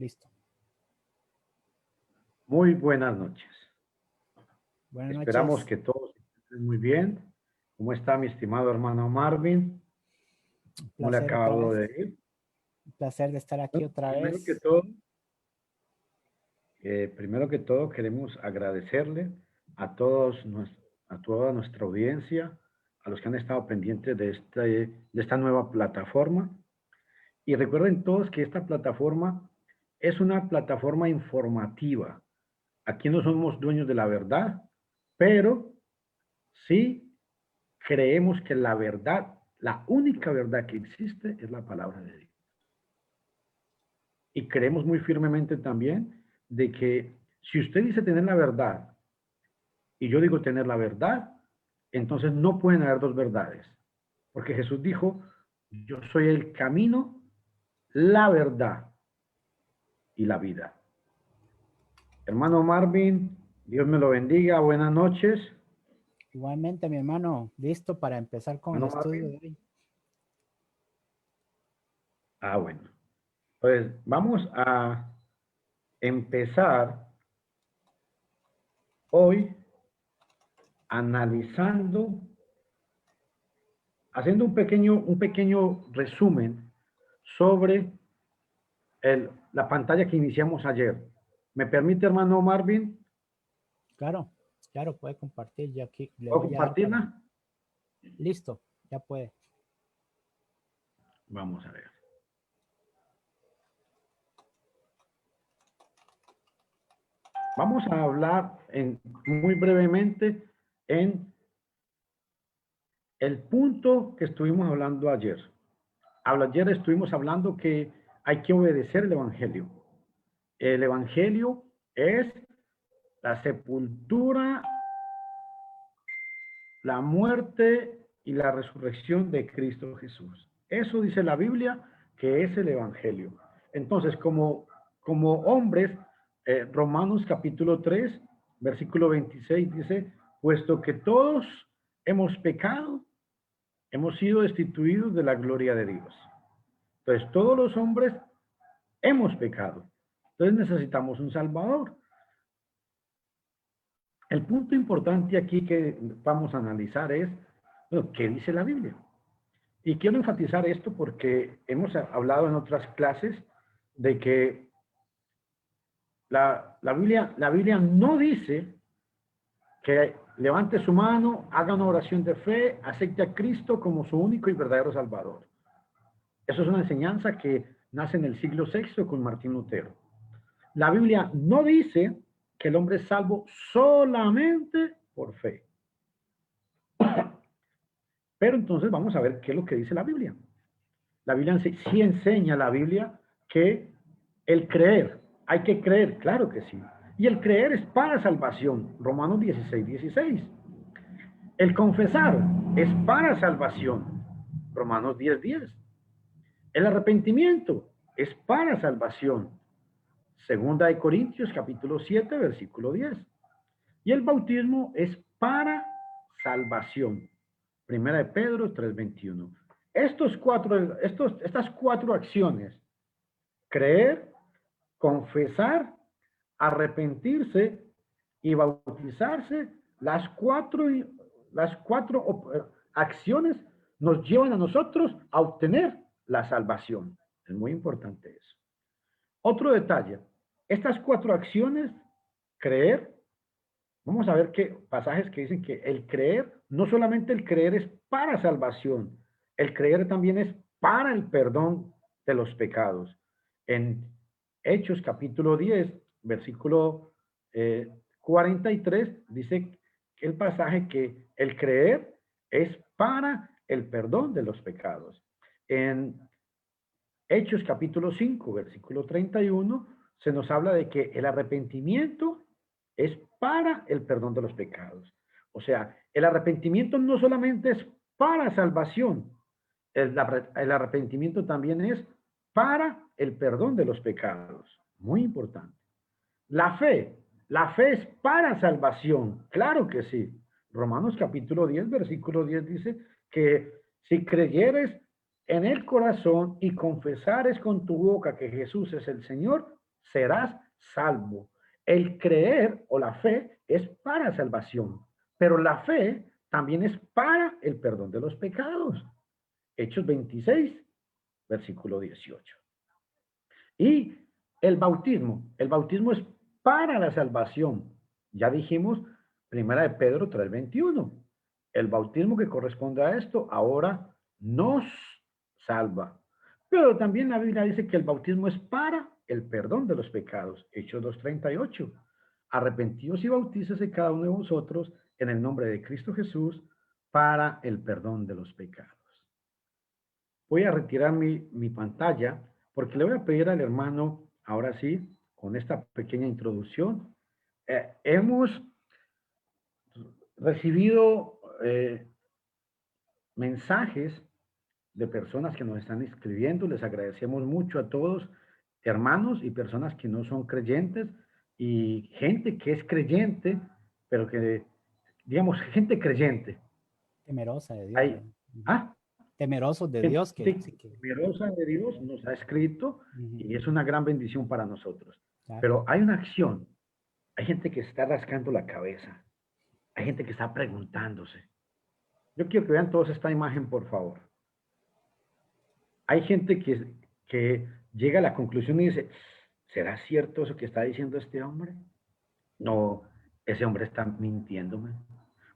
Listo. Muy buenas noches. Buenas Esperamos noches. que todos estén muy bien. ¿Cómo está mi estimado hermano Marvin? Un ¿Cómo le ha placer otra acabado vez. de ir? Un placer de estar aquí Bueno, otra vez. primero que todo queremos agradecerle a todos, a toda nuestra audiencia, a los que han estado pendientes de esta nueva plataforma. Y recuerden todos que esta plataforma es una plataforma informativa. Aquí no somos dueños de la verdad, pero sí creemos que la verdad, la única verdad que existe es la palabra de Dios. Y creemos muy firmemente también de que si usted dice tener la verdad y yo digo tener la verdad, entonces no pueden haber dos verdades. Porque Jesús dijo, yo soy el camino, la verdad y la vida. Hermano Marvin, Dios me lo bendiga, buenas noches. Igualmente, mi hermano, listo para empezar con el Hermano estudio Marvin. de hoy. Bueno. Pues vamos a empezar hoy analizando, haciendo un pequeño resumen sobre la pantalla que iniciamos ayer. ¿Me permite, hermano Marvin? Claro, claro, puede compartir. Yo aquí le ¿Puedo voy a dar para... compartirla? Listo, ya puede. Vamos a ver. Vamos a hablar muy brevemente en el punto que estuvimos hablando ayer. Ayer estuvimos hablando que hay que obedecer el Evangelio. El Evangelio es la sepultura, la muerte y la resurrección de Cristo Jesús. Eso dice la Biblia que es el Evangelio. Entonces, como hombres, Romanos capítulo 3, versículo 26 dice, puesto que todos hemos pecado, hemos sido destituidos de la gloria de Dios. Entonces, todos los hombres hemos pecado. Entonces necesitamos un Salvador. El punto importante aquí que vamos a analizar es, bueno, ¿qué dice la Biblia? Y quiero enfatizar esto porque hemos hablado en otras clases de que la Biblia no dice que levante su mano, haga una oración de fe, acepte a Cristo como su único y verdadero Salvador. Eso es una enseñanza que nace en el siglo VI con Martín Lutero. La Biblia no dice que el hombre es salvo solamente por fe. Pero entonces vamos a ver qué es lo que dice la Biblia. La Biblia sí enseña la Biblia que el creer, hay que creer, claro que sí. Y el creer es para salvación, Romanos 16, 16. El confesar es para salvación, Romanos 10, 10. El arrepentimiento es para salvación, Segunda de Corintios capítulo 7, versículo 10. Y el bautismo es para salvación, Primera de Pedro 3:21. Estas cuatro acciones, creer, confesar, arrepentirse y bautizarse, las cuatro acciones nos llevan a nosotros a obtener la salvación. Es muy importante eso. Otro detalle, estas cuatro acciones, creer, vamos a ver qué pasajes que dicen que el creer, no solamente el creer es para salvación, el creer también es para el perdón de los pecados. En Hechos capítulo 10, versículo 43, dice el pasaje que el creer es para el perdón de los pecados. En Hechos capítulo 5, versículo 31, se nos habla de que el arrepentimiento es para el perdón de los pecados. O sea, el arrepentimiento no solamente es para salvación, el arrepentimiento también es para el perdón de los pecados. Muy importante. La fe es para salvación, claro que sí. Romanos capítulo 10, versículo 10 dice que si creyeres en el corazón y confesares con tu boca que Jesús es el Señor, serás salvo. El creer o la fe es para salvación, pero la fe también es para el perdón de los pecados. Hechos 26, versículo 18. Y el bautismo es para la salvación. Ya dijimos, primera de Pedro 3:21. El bautismo que corresponde a esto ahora nos salva. Pero también la Biblia dice que el bautismo es para el perdón de los pecados. Hechos 2:38. Arrepentíos y bautícese cada uno de vosotros en el nombre de Cristo Jesús para el perdón de los pecados. Voy a retirar mi pantalla porque le voy a pedir al hermano, ahora sí, con esta pequeña introducción. Hemos recibido mensajes de personas que nos están escribiendo. Les agradecemos mucho a todos, hermanos y personas que no son creyentes y gente que es creyente, pero que, digamos, gente creyente. Temerosa de Dios. Hay, ¿ah? Temerosos de Dios. Gente temerosa de Dios nos ha escrito y es una gran bendición para nosotros. Claro. Pero hay una acción. Hay gente que está rascando la cabeza. Hay gente que está preguntándose. Yo quiero que vean todos esta imagen, por favor. Hay gente que llega a la conclusión y dice, ¿será cierto eso que está diciendo este hombre? No, ese hombre está mintiéndome.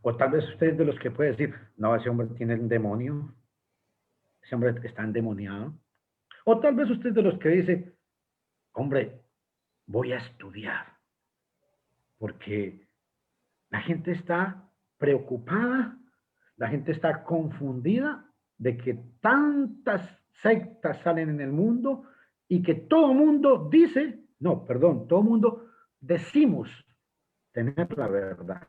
O tal vez usted es de los que puede decir, no, ese hombre tiene un demonio. Ese hombre está endemoniado. O tal vez usted es de los que dice, hombre, voy a estudiar. Porque la gente está preocupada, la gente está confundida de que tantas sectas salen en el mundo y que todo mundo dice, no, perdón, todo mundo decimos tener la verdad.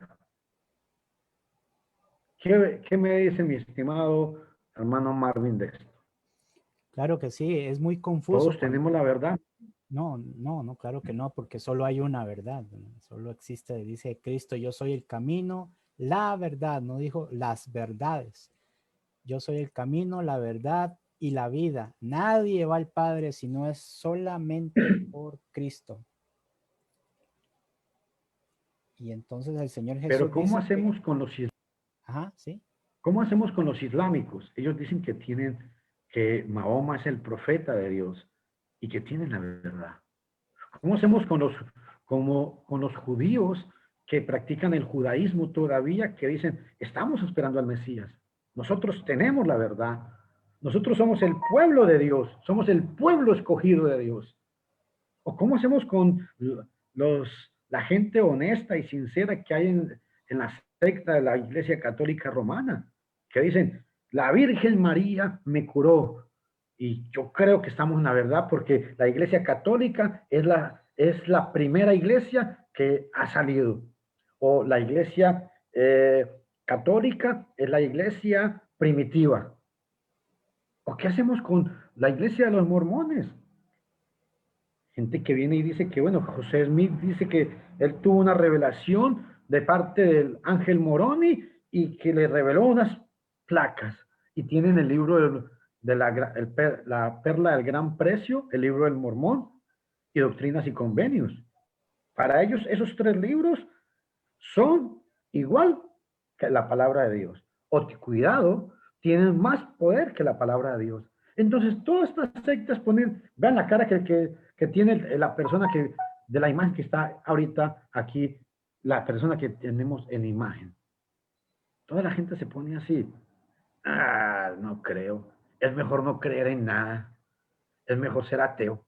¿Qué me dice mi estimado hermano Marvin de esto? Claro que sí, es muy confuso. ¿Todos tenemos la verdad? No, claro que no, porque solo hay una verdad, ¿no? Solo existe, dice Cristo, yo soy el camino, la verdad, no dijo las verdades. Yo soy el camino, la verdad y la vida. Nadie va al Padre si no es solamente por Cristo. Y entonces el Señor Jesús Pero ¿cómo dice hacemos con los islámicos? Ajá, sí. ¿Cómo hacemos con los islámicos? Ellos dicen que Mahoma es el profeta de Dios y que tienen la verdad. ¿Cómo hacemos con los judíos que practican el judaísmo todavía, que dicen, estamos esperando al Mesías? Nosotros tenemos la verdad. Nosotros somos el pueblo de Dios, somos el pueblo escogido de Dios. ¿O cómo hacemos con la gente honesta y sincera que hay en la secta de la Iglesia Católica Romana? Que dicen, la Virgen María me curó. Y yo creo que estamos en la verdad porque la Iglesia Católica es la primera iglesia que ha salido. O la Iglesia Católica es la iglesia primitiva. ¿O qué hacemos con la Iglesia de los Mormones? Gente que viene y dice que, bueno, José Smith dice que él tuvo una revelación de parte del ángel Moroni y que le reveló unas placas. Y tienen el libro de la perla del gran precio, el libro del Mormón y doctrinas y convenios. Para ellos esos tres libros son igual que la palabra de Dios. O cuidado, tienen más poder que la palabra de Dios. Entonces, todas estas sectas ponen, vean la cara que tiene la persona de la imagen que está ahorita aquí, la persona que tenemos en imagen. Toda la gente se pone así. Ah, no creo. Es mejor no creer en nada. Es mejor ser ateo.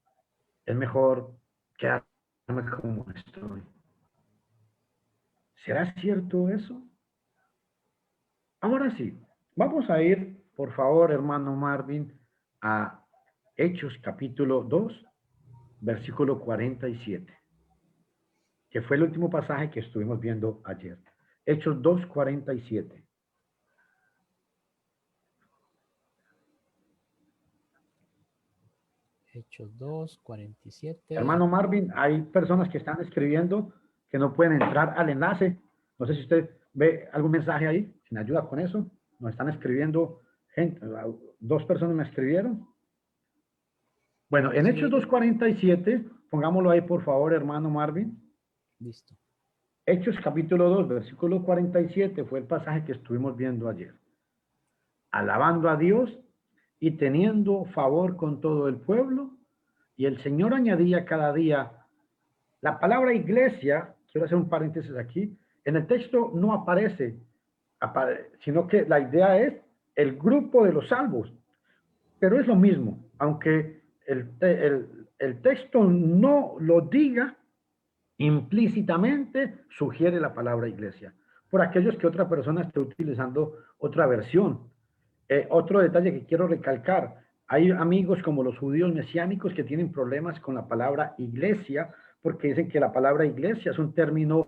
Es mejor quedarme como estoy. ¿Será cierto eso? Ahora sí, vamos a ir, por favor, hermano Marvin, a Hechos capítulo 2, versículo 47, que fue el último pasaje que estuvimos viendo ayer. Hechos 2, 47. Hechos 2, 47. Hermano Marvin, hay personas que están escribiendo que no pueden entrar al enlace. No sé si usted ve algún mensaje ahí, si me ayuda con eso. Nos están escribiendo gente, 2 personas me escribieron. Bueno, en Sí. Hechos 2:47 Pongámoslo ahí, por favor, hermano Marvin. Listo. Hechos capítulo 2, versículo 47 fue el pasaje que estuvimos viendo ayer. Alabando a Dios y teniendo favor con todo el pueblo, y el Señor añadía cada día. La palabra iglesia, quiero hacer un paréntesis aquí, en el texto no aparece, sino que la idea es el grupo de los salvos, pero es lo mismo, aunque el texto no lo diga, implícitamente sugiere la palabra iglesia, por aquellos que otra persona esté utilizando otra versión. Otro detalle que quiero recalcar, hay amigos como los judíos mesiánicos que tienen problemas con la palabra iglesia, porque dicen que la palabra iglesia es un término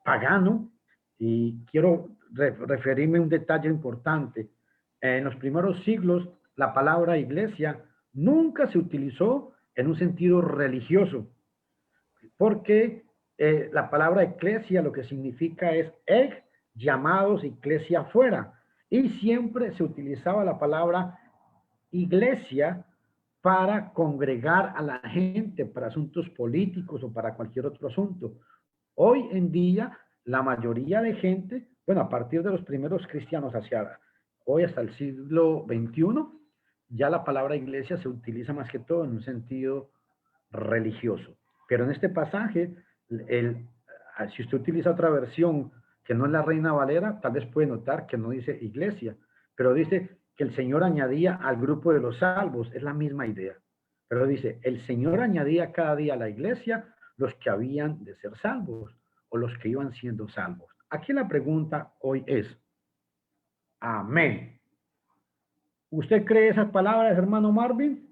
pagano, y quiero referirme a un detalle importante. En los primeros siglos, la palabra iglesia nunca se utilizó en un sentido religioso, porque la palabra eclesia lo que significa es llamados, iglesia fuera, y siempre se utilizaba la palabra iglesia para congregar a la gente para asuntos políticos o para cualquier otro asunto. Hoy en día, la mayoría de gente, bueno, a partir de los primeros cristianos hacia hoy hasta el siglo XXI, ya la palabra iglesia se utiliza más que todo en un sentido religioso. Pero en este pasaje, si usted utiliza otra versión que no es la Reina Valera, tal vez puede notar que no dice iglesia, pero dice que el Señor añadía al grupo de los salvos, es la misma idea. Pero dice, el Señor añadía cada día a la iglesia los que habían de ser salvos o los que iban siendo salvos. Aquí la pregunta hoy es, amén. ¿Usted cree esas palabras, hermano Marvin?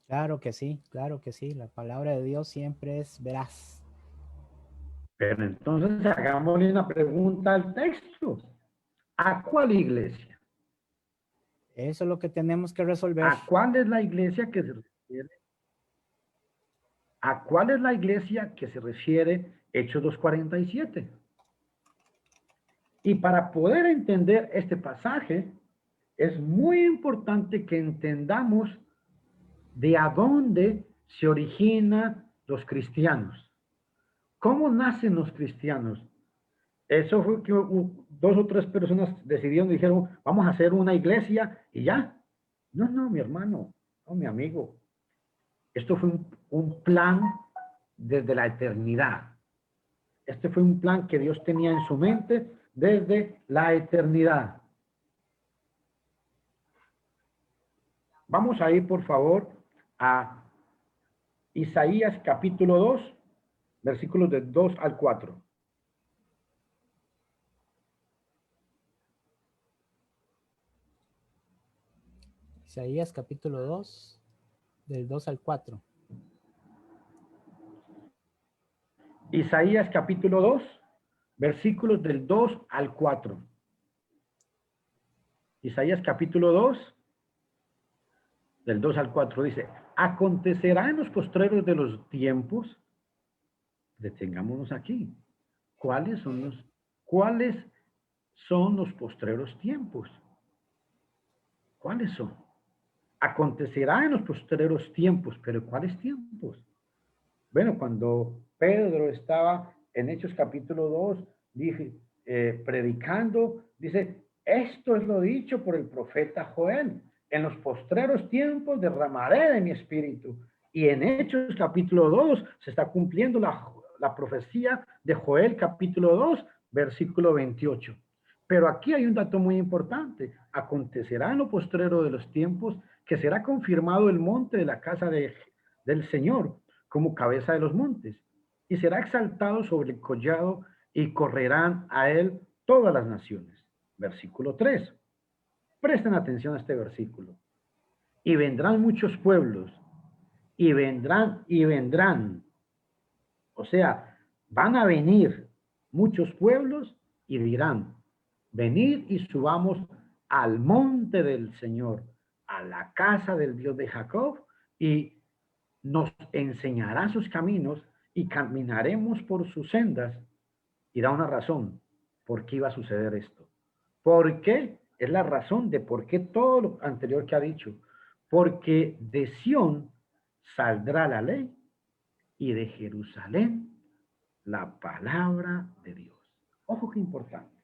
Claro que sí, claro que sí. La palabra de Dios siempre es veraz. Pero entonces hagámosle una pregunta al texto. ¿A cuál iglesia? Eso es lo que tenemos que resolver. ¿A cuál es la iglesia que se refiere? ¿A cuál es la iglesia que se refiere Hechos 2:47? Y para poder entender este pasaje, es muy importante que entendamos de a dónde se originan los cristianos. ¿Cómo nacen los cristianos? Eso fue que dos o tres personas decidieron y dijeron, vamos a hacer una iglesia y ya. No, no, mi hermano, no, mi amigo. Esto fue un plan desde la eternidad. Este fue un plan que Dios tenía en su mente desde la eternidad. Vamos a ir, por favor, a Isaías capítulo 2, versículos de 2 al 4. Isaías capítulo 2, del 2 al 4. Isaías capítulo 2, versículos del 2 al 4. Isaías capítulo 2, del 2 al 4 dice, acontecerá en los postreros de los tiempos, detengámonos aquí, ¿cuáles son los postreros tiempos? ¿Cuáles son? Acontecerá en los postreros tiempos, pero ¿cuáles tiempos? Bueno, cuando Pedro estaba en Hechos capítulo 2, predicando, dice, esto es lo dicho por el profeta Joel, en los postreros tiempos derramaré de mi espíritu. Y en Hechos capítulo 2 se está cumpliendo la profecía de Joel capítulo 2, versículo 28. Pero aquí hay un dato muy importante. Acontecerá en lo postrero de los tiempos que será confirmado el monte de la casa del Señor como cabeza de los montes, y será exaltado sobre el collado, y correrán a él todas las naciones. Versículo 3. Presten atención a este versículo. Y vendrán muchos pueblos, y vendrán. O sea, van a venir muchos pueblos y dirán, venid y subamos al monte del Señor, a la casa del Dios de Jacob, y nos enseñará sus caminos y caminaremos por sus sendas. Y da una razón por qué iba a suceder esto. ¿Por qué? Es la razón de por qué todo lo anterior que ha dicho. Porque de Sión saldrá la ley y de Jerusalén la palabra de Dios. Ojo que importante.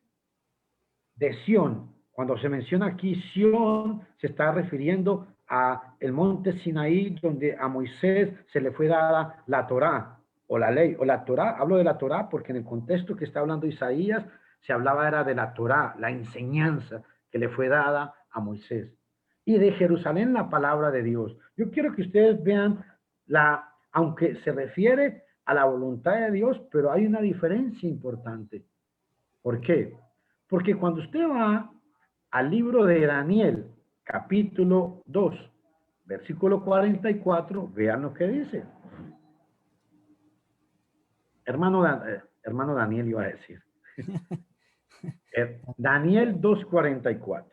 De Sión, cuando se menciona aquí Sión, se está refiriendo a el monte Sinaí, donde a Moisés se le fue dada la Torá, o la ley, o la Torá. Hablo de la Torá porque en el contexto que está hablando Isaías, se hablaba era de la Torá, la enseñanza que le fue dada a Moisés. Y de Jerusalén la palabra de Dios. Yo quiero que ustedes vean aunque se refiere a la voluntad de Dios, pero hay una diferencia importante. ¿Por qué? Porque cuando usted va al libro de Daniel, capítulo 2, versículo 44, vean lo que dice. Hermano Daniel iba a decir. Daniel 2:44.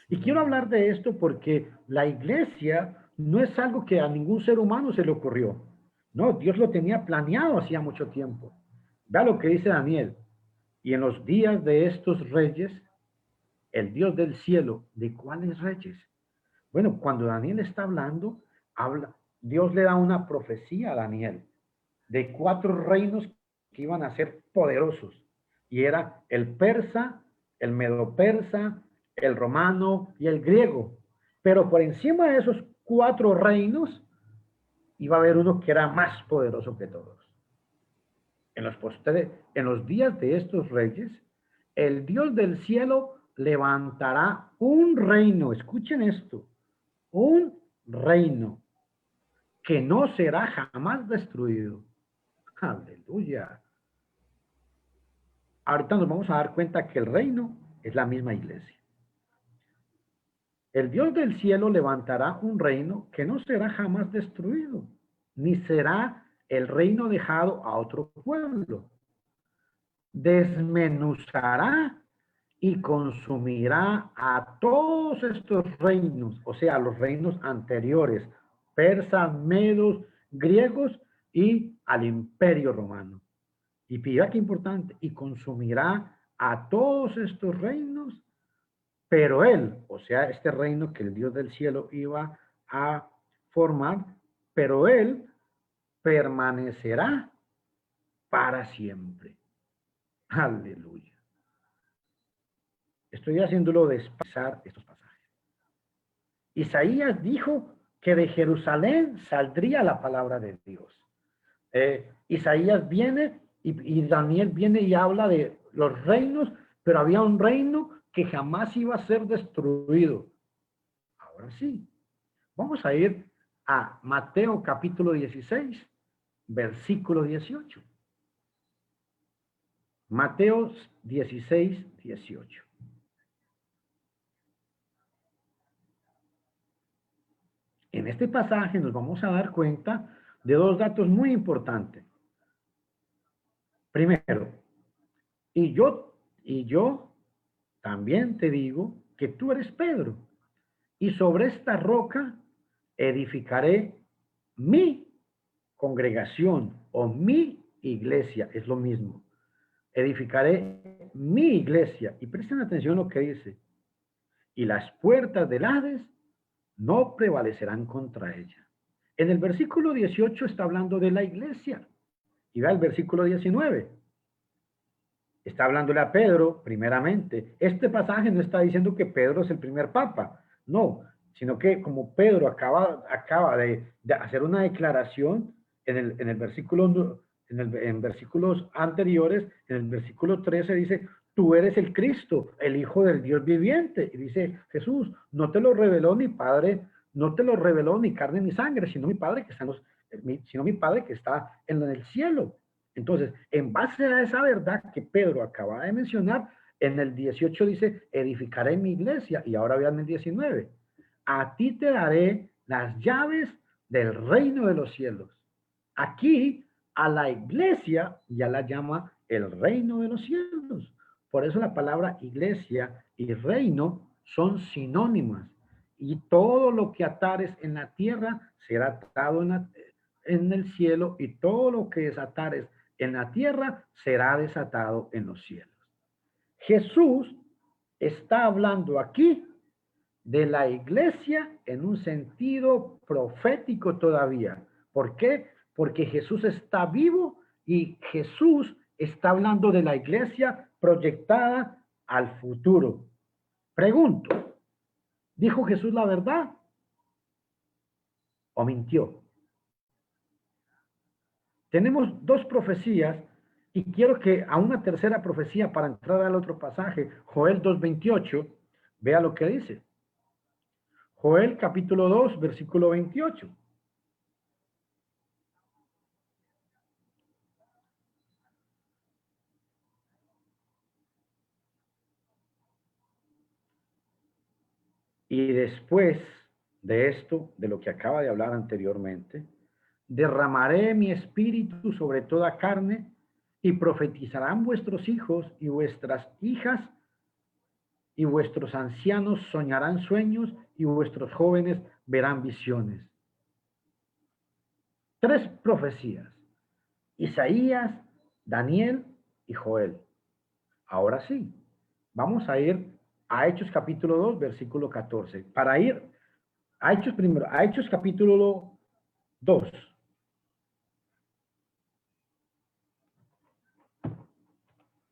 Y quiero hablar de esto porque la iglesia no es algo que a ningún ser humano se le ocurrió. No, Dios lo tenía planeado hacía mucho tiempo. Vea lo que dice Daniel. Y en los días de estos reyes, el Dios del cielo, ¿de cuáles reyes? Bueno, cuando Daniel está hablando, Dios le da una profecía a Daniel de 4 reinos que iban a ser poderosos. Y era el persa, el medo-persa, el romano y el griego. Pero por encima de esos 4 reinos, iba a haber uno que era más poderoso que todos. En los días de estos reyes, el Dios del cielo levantará un reino, escuchen esto, un reino que no será jamás destruido. Aleluya. Ahorita nos vamos a dar cuenta que el reino es la misma iglesia. El Dios del cielo levantará un reino que no será jamás destruido, ni será el reino dejado a otro pueblo. Desmenuzará y consumirá a todos estos reinos, o sea, los reinos anteriores, persas, medos, griegos y al imperio romano. Y pida que importante, y consumirá a todos estos reinos, pero él, o sea, este reino que el Dios del cielo iba a formar, pero él permanecerá para siempre. Aleluya. Estoy haciéndolo despasar estos pasajes. Isaías dijo que de Jerusalén saldría la palabra de Dios. Isaías viene y Daniel viene y habla de los reinos, pero había un reino que jamás iba a ser destruido. Ahora sí, vamos a ir a Mateo capítulo 16, versículo 18. Mateo 16, 18. En este pasaje nos vamos a dar cuenta de 2 datos muy importantes. Primero, y yo también te digo que tú eres Pedro, y sobre esta roca edificaré mi congregación o mi iglesia, es lo mismo. Edificaré mi iglesia, y presten atención a lo que dice, y las puertas del Hades no prevalecerán contra ella. En el versículo 18 está hablando de la iglesia. Y va el versículo 19. Está hablándole a Pedro, primeramente. Este pasaje no está diciendo que Pedro es el primer papa. No, sino que como Pedro acaba de hacer una declaración en versículos anteriores, en el versículo 13 dice, tú eres el Cristo, el Hijo del Dios viviente. Y dice Jesús, no te lo reveló mi Padre, no te lo reveló ni carne ni sangre, sino mi Padre que está en el cielo. Entonces, en base a esa verdad que Pedro acaba de mencionar, en el 18 dice, edificaré mi iglesia. Y ahora vean el 19. A ti te daré las llaves del reino de los cielos. Aquí, a la iglesia ya la llama el reino de los cielos. Por eso la palabra iglesia y reino son sinónimas. Y todo lo que atares en la tierra será atado en el cielo, y todo lo que desatares en la tierra será desatado en los cielos. Jesús está hablando aquí de la iglesia en un sentido profético todavía. ¿Por qué? Porque Jesús está vivo y Jesús está hablando de la iglesia proyectada al futuro. Pregunto, ¿dijo Jesús la verdad o mintió? Tenemos dos profecías y quiero que a una tercera profecía para entrar al otro pasaje, Joel 2:28, vea lo que dice. Joel capítulo 2, versículo 28. Y después de esto, de lo que acaba de hablar anteriormente, derramaré mi espíritu sobre toda carne y profetizarán vuestros hijos y vuestras hijas y vuestros ancianos soñarán sueños y vuestros jóvenes verán visiones. Tres profecías: Isaías, Daniel y Joel. Ahora sí, vamos a ir a Hechos capítulo 2, versículo 14. Para ir a Hechos primero, a Hechos capítulo 2.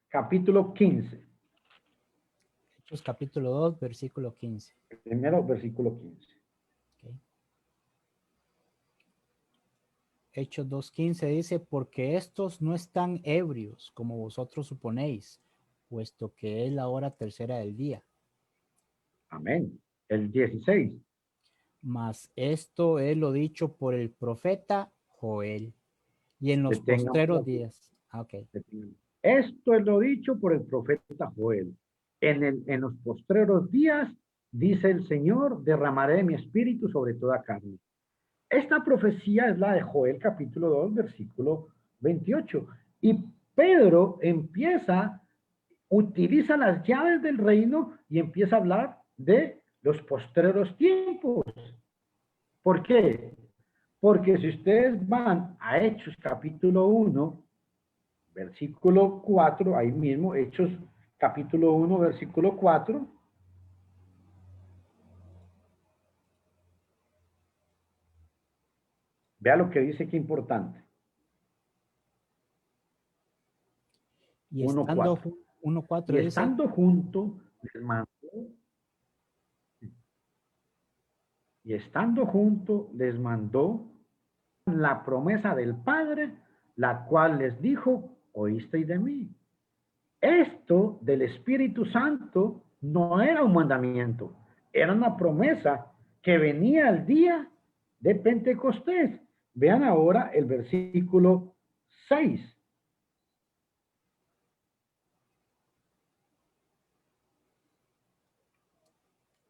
Capítulo 15. Hechos capítulo 2, versículo 15. Primero, versículo 15. Okay. Hechos 2:15 dice, porque estos no están ebrios, como vosotros suponéis, puesto que es la hora tercera del día. Amén. El 16. Mas esto es lo dicho por el profeta Joel. Y en los Detengan postreros poco. días. Ok. Esto es lo dicho por el profeta Joel. En los postreros días, dice el Señor, derramaré mi espíritu sobre toda carne. Esta profecía es la de Joel capítulo 2, versículo 28. Y Pedro utiliza las llaves del reino y empieza a hablar de los postreros tiempos. ¿Por qué? Porque si ustedes van a Hechos capítulo 1, versículo 4, ahí mismo, Hechos capítulo 1, versículo 4, vea lo que dice, que importante. Y 1:4. 1:4 Y dice, estando junto, les mandó la promesa del Padre, la cual les dijo, oísteis de mí. Esto del Espíritu Santo no era un mandamiento, era una promesa que venía el día de Pentecostés. Vean ahora el versículo 6.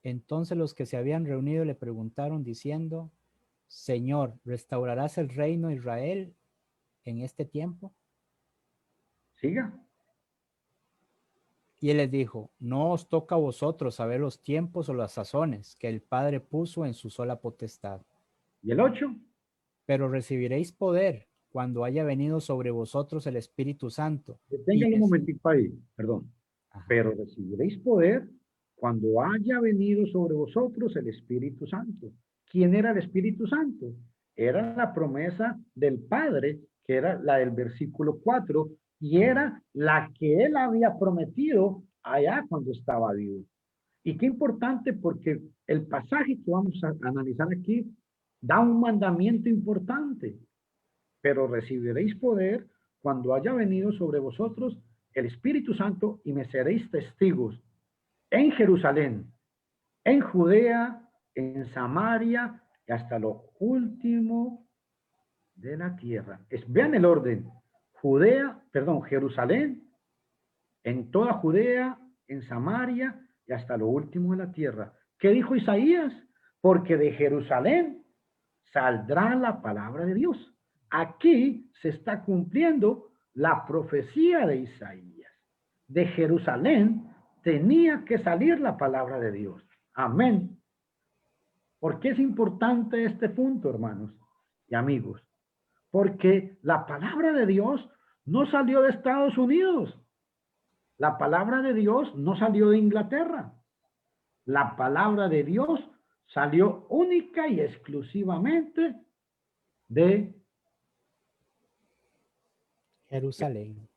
entonces los que se habían reunido le preguntaron diciendo, Señor, ¿restaurarás el reino de Israel en este tiempo? Siga. Y él les dijo, no os toca a vosotros saber los tiempos o las sazones que el Padre puso en su sola potestad. ¿Y el 8? Pero recibiréis poder cuando haya venido sobre vosotros el Espíritu Santo. Deténganlo un momentito ahí, perdón. Ajá. Pero recibiréis poder cuando haya venido sobre vosotros el Espíritu Santo. ¿Quién era el Espíritu Santo? Era la promesa del Padre, que era la del versículo 4, y era la que él había prometido allá cuando estaba vivo. Y qué importante, porque el pasaje que vamos a analizar aquí da un mandamiento importante. Pero recibiréis poder cuando haya venido sobre vosotros el Espíritu Santo y me seréis testigos en Jerusalén, en Judea, en Samaria y hasta lo último de la tierra. Vean el orden. Jerusalén, en toda Judea, en Samaria y hasta lo último de la tierra. ¿Qué dijo Isaías? Porque de Jerusalén saldrá la palabra de Dios. Aquí se está cumpliendo la profecía de Isaías. De Jerusalén tenía que salir la palabra de Dios. Amén. ¿Por qué es importante este punto, hermanos y amigos? Porque la palabra de Dios no salió de Estados Unidos. La palabra de Dios no salió de Inglaterra. La palabra de Dios salió única y exclusivamente de Jerusalén.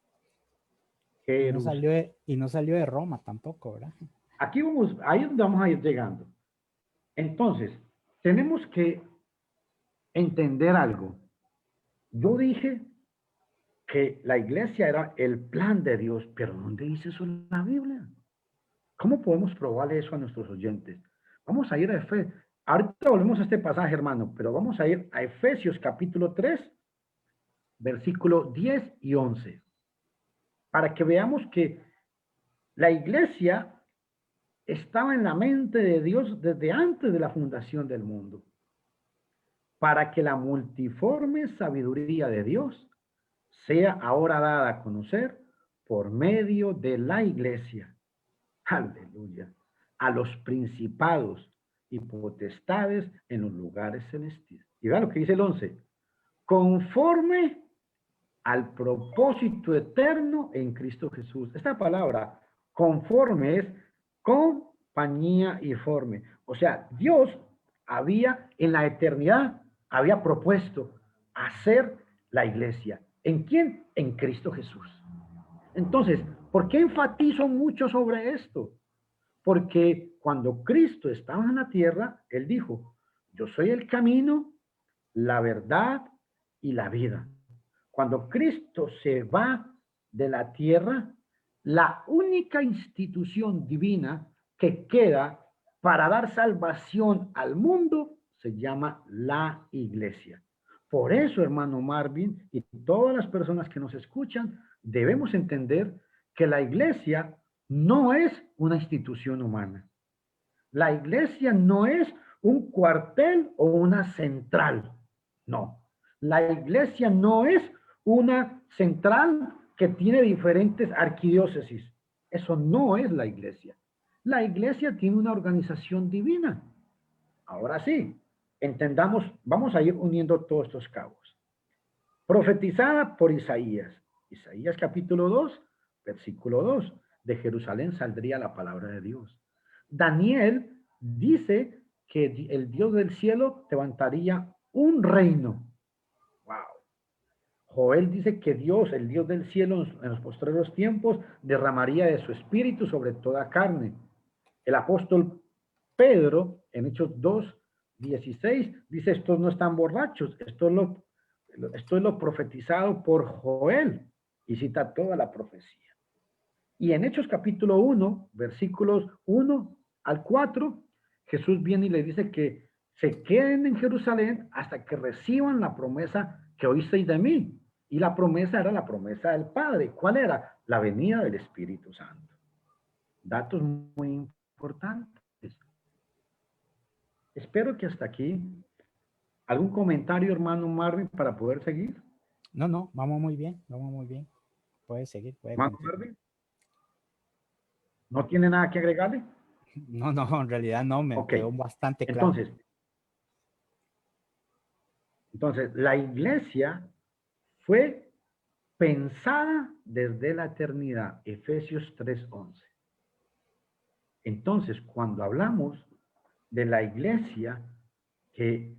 Jerusalén. Y no salió de Roma tampoco, ¿verdad? Aquí vamos, ahí es donde vamos a ir llegando. Entonces, tenemos que entender algo. Yo dije que la iglesia era el plan de Dios, pero ¿dónde dice eso en la Biblia? ¿Cómo podemos probarle eso a nuestros oyentes? Vamos a ir a Efesios. Ahorita volvemos a este pasaje, hermano, pero vamos a ir a Efesios capítulo 3, versículo 10 y 11, para que veamos que la iglesia estaba en la mente de Dios desde antes de la fundación del mundo, para que la multiforme sabiduría de Dios sea ahora dada a conocer por medio de la iglesia. Aleluya. A los principados y potestades en los lugares celestiales. Y vean lo que dice el 11. Conforme al propósito eterno en Cristo Jesús. Esta palabra, conforme, es compañía y forme. O sea, Dios había en la eternidad, había propuesto hacer la iglesia. ¿En quién? En Cristo Jesús. Entonces, ¿por qué enfatizo mucho sobre esto? Porque cuando Cristo estaba en la tierra, Él dijo, yo soy el camino, la verdad y la vida. Cuando Cristo se va de la tierra, la única institución divina que queda para dar salvación al mundo se llama la iglesia. Por eso, hermano Marvin, y todas las personas que nos escuchan, debemos entender que la iglesia no es una institución humana. La iglesia no es un cuartel o una central. No. La iglesia no es una central que tiene diferentes arquidiócesis. Eso no es la iglesia. La iglesia tiene una organización divina. Ahora sí, entendamos, vamos a ir uniendo todos estos cabos. Profetizada por Isaías. Isaías capítulo 2, versículo 2. De Jerusalén saldría la palabra de Dios. Daniel dice que el Dios del cielo levantaría un reino. Wow. Joel dice que Dios, el Dios del cielo, en los postreros tiempos, derramaría de su espíritu sobre toda carne. El apóstol Pedro, en Hechos 2:16, dice, estos no están borrachos, esto es lo profetizado por Joel, y cita toda la profecía. Y en Hechos capítulo 1, versículos 1 al 4, Jesús viene y le dice que se queden en Jerusalén hasta que reciban la promesa que oísteis de mí. Y la promesa era la promesa del Padre. ¿Cuál era? La venida del Espíritu Santo. Datos muy importantes. Espero que hasta aquí. ¿Algún comentario, hermano Marvin, para poder seguir? No, vamos muy bien, vamos muy bien. Puede seguir, puede Hermano continuar. Marvin, ¿no tiene nada que agregarle? No, en realidad no, me Ok, quedó bastante claro. Entonces, la iglesia fue pensada desde la eternidad, Efesios 3:11. Entonces, cuando hablamos de la iglesia que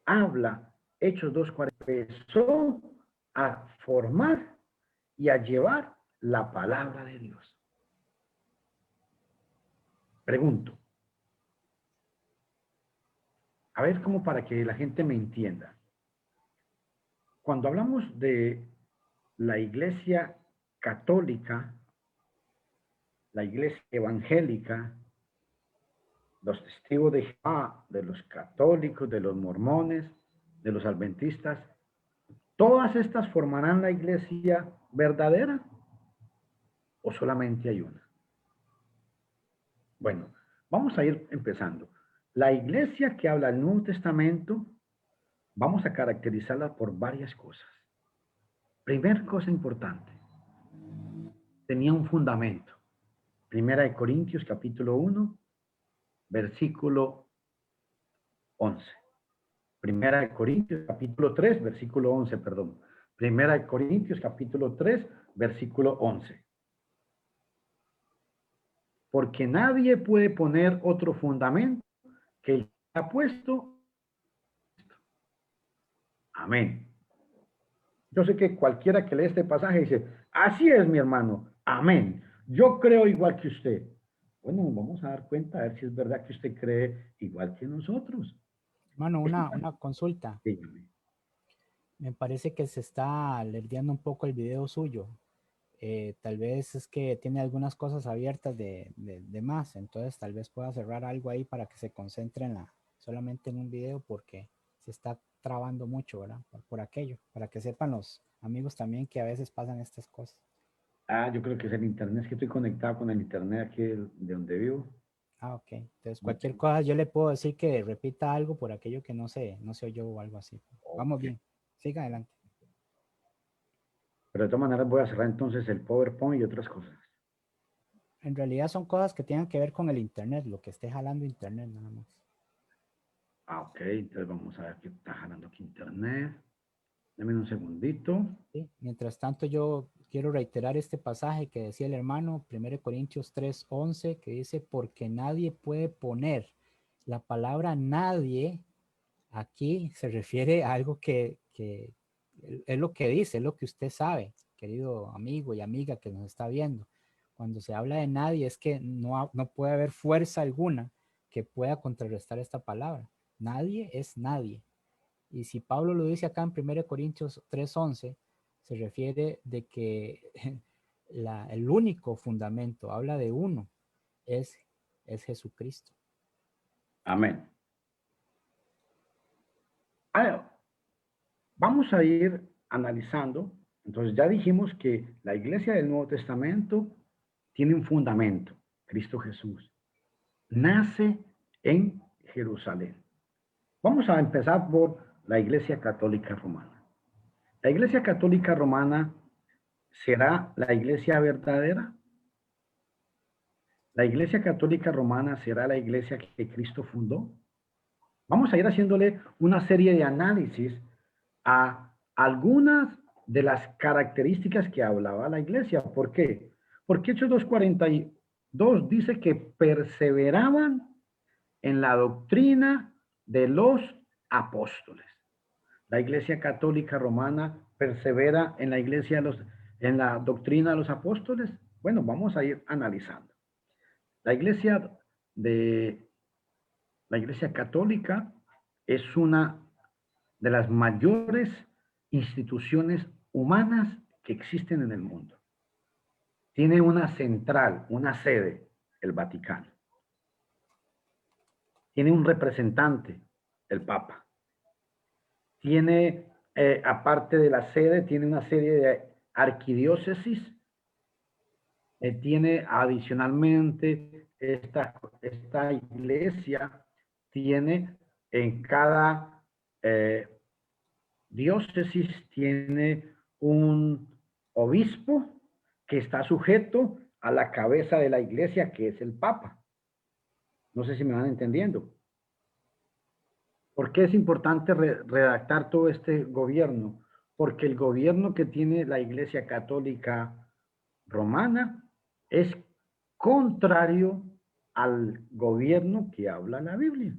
habla Hechos 2:40, empezó a formar y a llevar la palabra de Dios. Pregunto, a ver como para que la gente me entienda. Cuando hablamos de la iglesia católica, la iglesia evangélica, los testigos de Jehová, de los católicos, de los mormones, de los adventistas, ¿todas estas formarán la iglesia verdadera o solamente hay una? Bueno, vamos a ir empezando. La iglesia que habla el Nuevo Testamento, vamos a caracterizarla por varias cosas. Primera cosa importante, tenía un fundamento. Primera de Corintios capítulo 1, versículo 11. Primera de Corintios capítulo 3, versículo 11, perdón. Primera de Corintios capítulo 3, versículo 11. porque nadie puede poner otro fundamento que el que ha puesto. Amén. Yo sé que cualquiera que lee este pasaje dice, así es, mi hermano, amén. Yo creo igual que usted. Bueno, nos vamos a dar cuenta a ver si es verdad que usted cree igual que nosotros. Hermano, una consulta. Dígame. Me parece que se está alerdeando un poco el video suyo. Tal vez es que tiene algunas cosas abiertas de más, entonces tal vez pueda cerrar algo ahí para que se concentre solamente en un video porque se está trabando mucho, ¿verdad? Por aquello, para que sepan los amigos también que a veces pasan estas cosas. Ah, yo creo que es el internet, es que estoy conectado con el internet aquí de donde vivo. Ah, ok. Entonces No cualquier tengo. cosa yo le puedo decir que repita algo por aquello que no se oyó o algo así. Vamos Ok. bien. Siga adelante. Pero de todas maneras voy a cerrar entonces el PowerPoint y otras cosas. En realidad son cosas que tienen que ver con el internet, lo que esté jalando internet nada más. Ah, ok, entonces vamos a ver qué está jalando aquí internet. Deme un segundito. ¿Sí? Mientras tanto, yo quiero reiterar este pasaje que decía el hermano, 1 Corintios 3:11, que dice, porque nadie puede poner la palabra nadie, aquí se refiere a algo que es lo que dice, es lo que usted sabe, querido amigo y amiga que nos está viendo. Cuando se habla de nadie es que no puede haber fuerza alguna que pueda contrarrestar esta palabra. Nadie es nadie. Y si Pablo lo dice acá en 1 Corintios 3:11, se refiere de que el único fundamento, habla de uno, es, es Jesucristo. Amén. Ah, vamos a ir analizando. Entonces ya dijimos que la iglesia del Nuevo Testamento tiene un fundamento, Cristo Jesús. Nace en Jerusalén. Vamos a empezar por la Iglesia Católica Romana. La Iglesia Católica Romana será la iglesia verdadera. La Iglesia Católica Romana será la iglesia que Cristo fundó. Vamos a ir haciéndole una serie de análisis a algunas de las características que hablaba la iglesia. ¿Por qué? Porque Hechos 2:42 dice que perseveraban en la doctrina de los apóstoles. La Iglesia Católica Romana persevera en la iglesia en la doctrina de los apóstoles. Bueno, vamos a ir analizando. La iglesia de la Iglesia Católica es una de las mayores instituciones humanas que existen en el mundo. Tiene una central, una sede, el Vaticano. Tiene un representante, el Papa. Tiene, aparte de la sede, tiene una serie de arquidiócesis. Tiene adicionalmente esta iglesia, tiene en cada diócesis, tiene un obispo que está sujeto a la cabeza de la iglesia, que es el Papa. No sé si me van entendiendo. ¿Por qué es importante redactar todo este gobierno? Porque el gobierno que tiene la Iglesia Católica Romana es contrario al gobierno que habla la Biblia.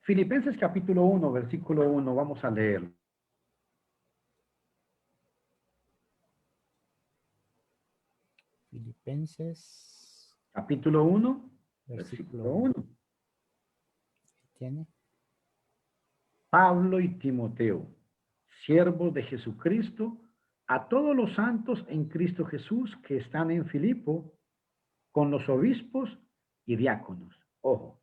Filipenses capítulo 1, versículo 1, vamos a leer. Filipenses, Capítulo 1, versículo versículo 1. 1. ¿Tiene? Pablo y Timoteo, siervos de Jesucristo, a todos los santos en Cristo Jesús que están en Filipo, con los obispos y diáconos. Ojo,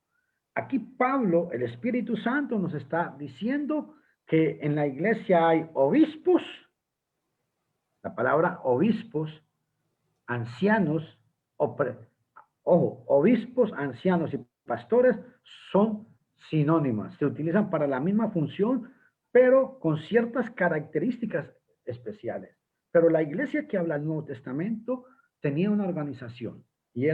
aquí Pablo, el Espíritu Santo, nos está diciendo que en la iglesia hay obispos, la palabra obispos, ancianos, ojo, obispos, ancianos y pastores son sinónimas, se utilizan para la misma función, pero con ciertas características especiales. Pero la iglesia que habla el Nuevo Testamento tenía una organización y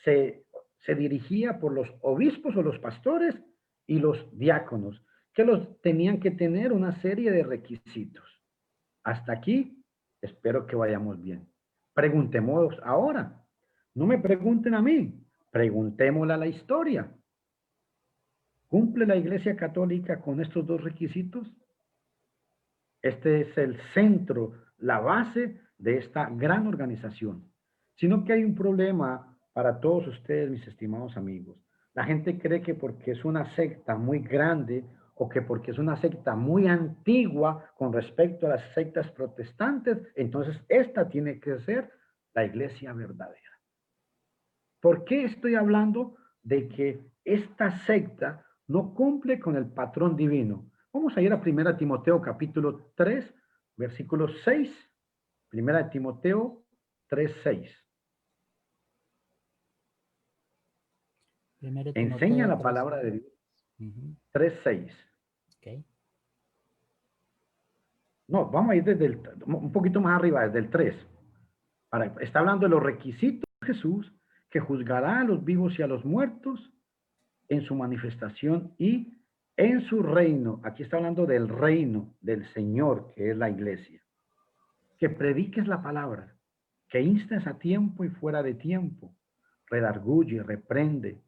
se dirigía por los obispos o los pastores y los diáconos, que los tenían que tener una serie de requisitos. Hasta aquí, espero que vayamos bien. Preguntemos ahora. No me pregunten a mí. Preguntémosle a la historia. ¿Cumple la Iglesia Católica con estos dos requisitos? Este es el centro, la base de esta gran organización. Sino que hay un problema para todos ustedes, mis estimados amigos. La gente cree que porque es una secta muy grande o que porque es una secta muy antigua con respecto a las sectas protestantes, entonces esta tiene que ser la iglesia verdadera. ¿Por qué estoy hablando de que esta secta no cumple con el patrón divino? Vamos a ir a 1 Timoteo capítulo 3, versículo 6. 1 Timoteo 3, 6. Primero Enseña Timoteo la 3. palabra de Dios. Ujú. 3, 6. Ok. No, vamos a ir desde un poquito más arriba, desde el 3. Está hablando de los requisitos de Jesús, que juzgará a los vivos y a los muertos en su manifestación y en su reino. Aquí está hablando del reino del Señor, que es la iglesia. Que prediques la palabra, que instes a tiempo y fuera de tiempo, redarguye, reprende,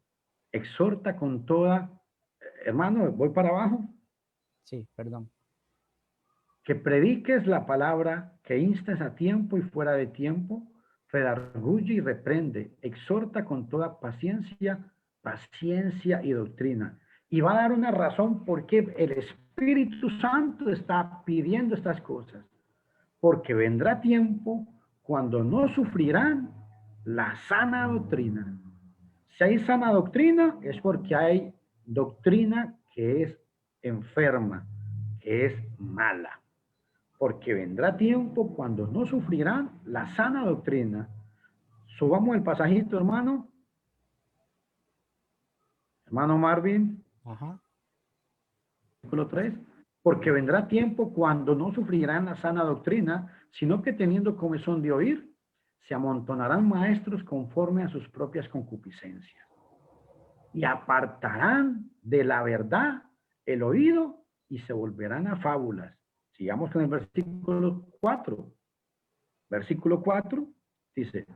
exhorta con toda... Hermano, voy para abajo. Sí, perdón. Que prediques la palabra, que instes a tiempo y fuera de tiempo, redarguye y reprende, exhorta con toda paciencia y doctrina. Y va a dar una razón por qué el Espíritu Santo está pidiendo estas cosas. Porque vendrá tiempo cuando no sufrirán la sana doctrina. Si hay sana doctrina, es porque hay doctrina que es enferma, que es mala. Porque vendrá tiempo cuando no sufrirán la sana doctrina. Subamos el pasajito, hermano. Hermano Marvin, Ajá. versículo 3. Porque vendrá tiempo cuando no sufrirán la sana doctrina, sino que teniendo comezón de oír, se amontonarán maestros conforme a sus propias concupiscencias. Y apartarán de la verdad el oído y se volverán a fábulas. Sigamos con el versículo 4. Versículo 4 dice,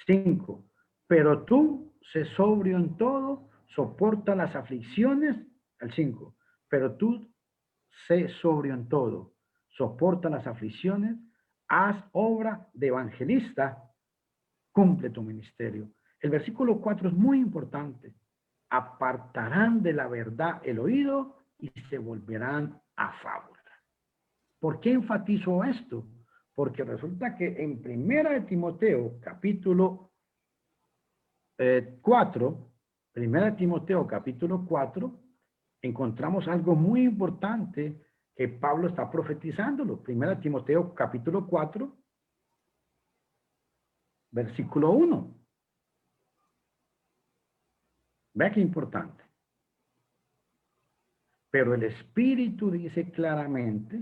5. Pero tú, sé sobrio en todo, soporta las aflicciones. El 5. Pero tú, sé sobrio en todo, soporta las aflicciones, haz obra de evangelista, cumple tu ministerio. El versículo 4 es muy importante. Apartarán de la verdad el oído y se volverán a fábula. ¿Por qué enfatizo esto? Porque resulta que en 1 Timoteo capítulo 4, 1 Timoteo capítulo 4, encontramos algo muy importante que Pablo está profetizándolo. 1 Timoteo capítulo 4, versículo 1. Vea qué importante. Pero el Espíritu dice claramente,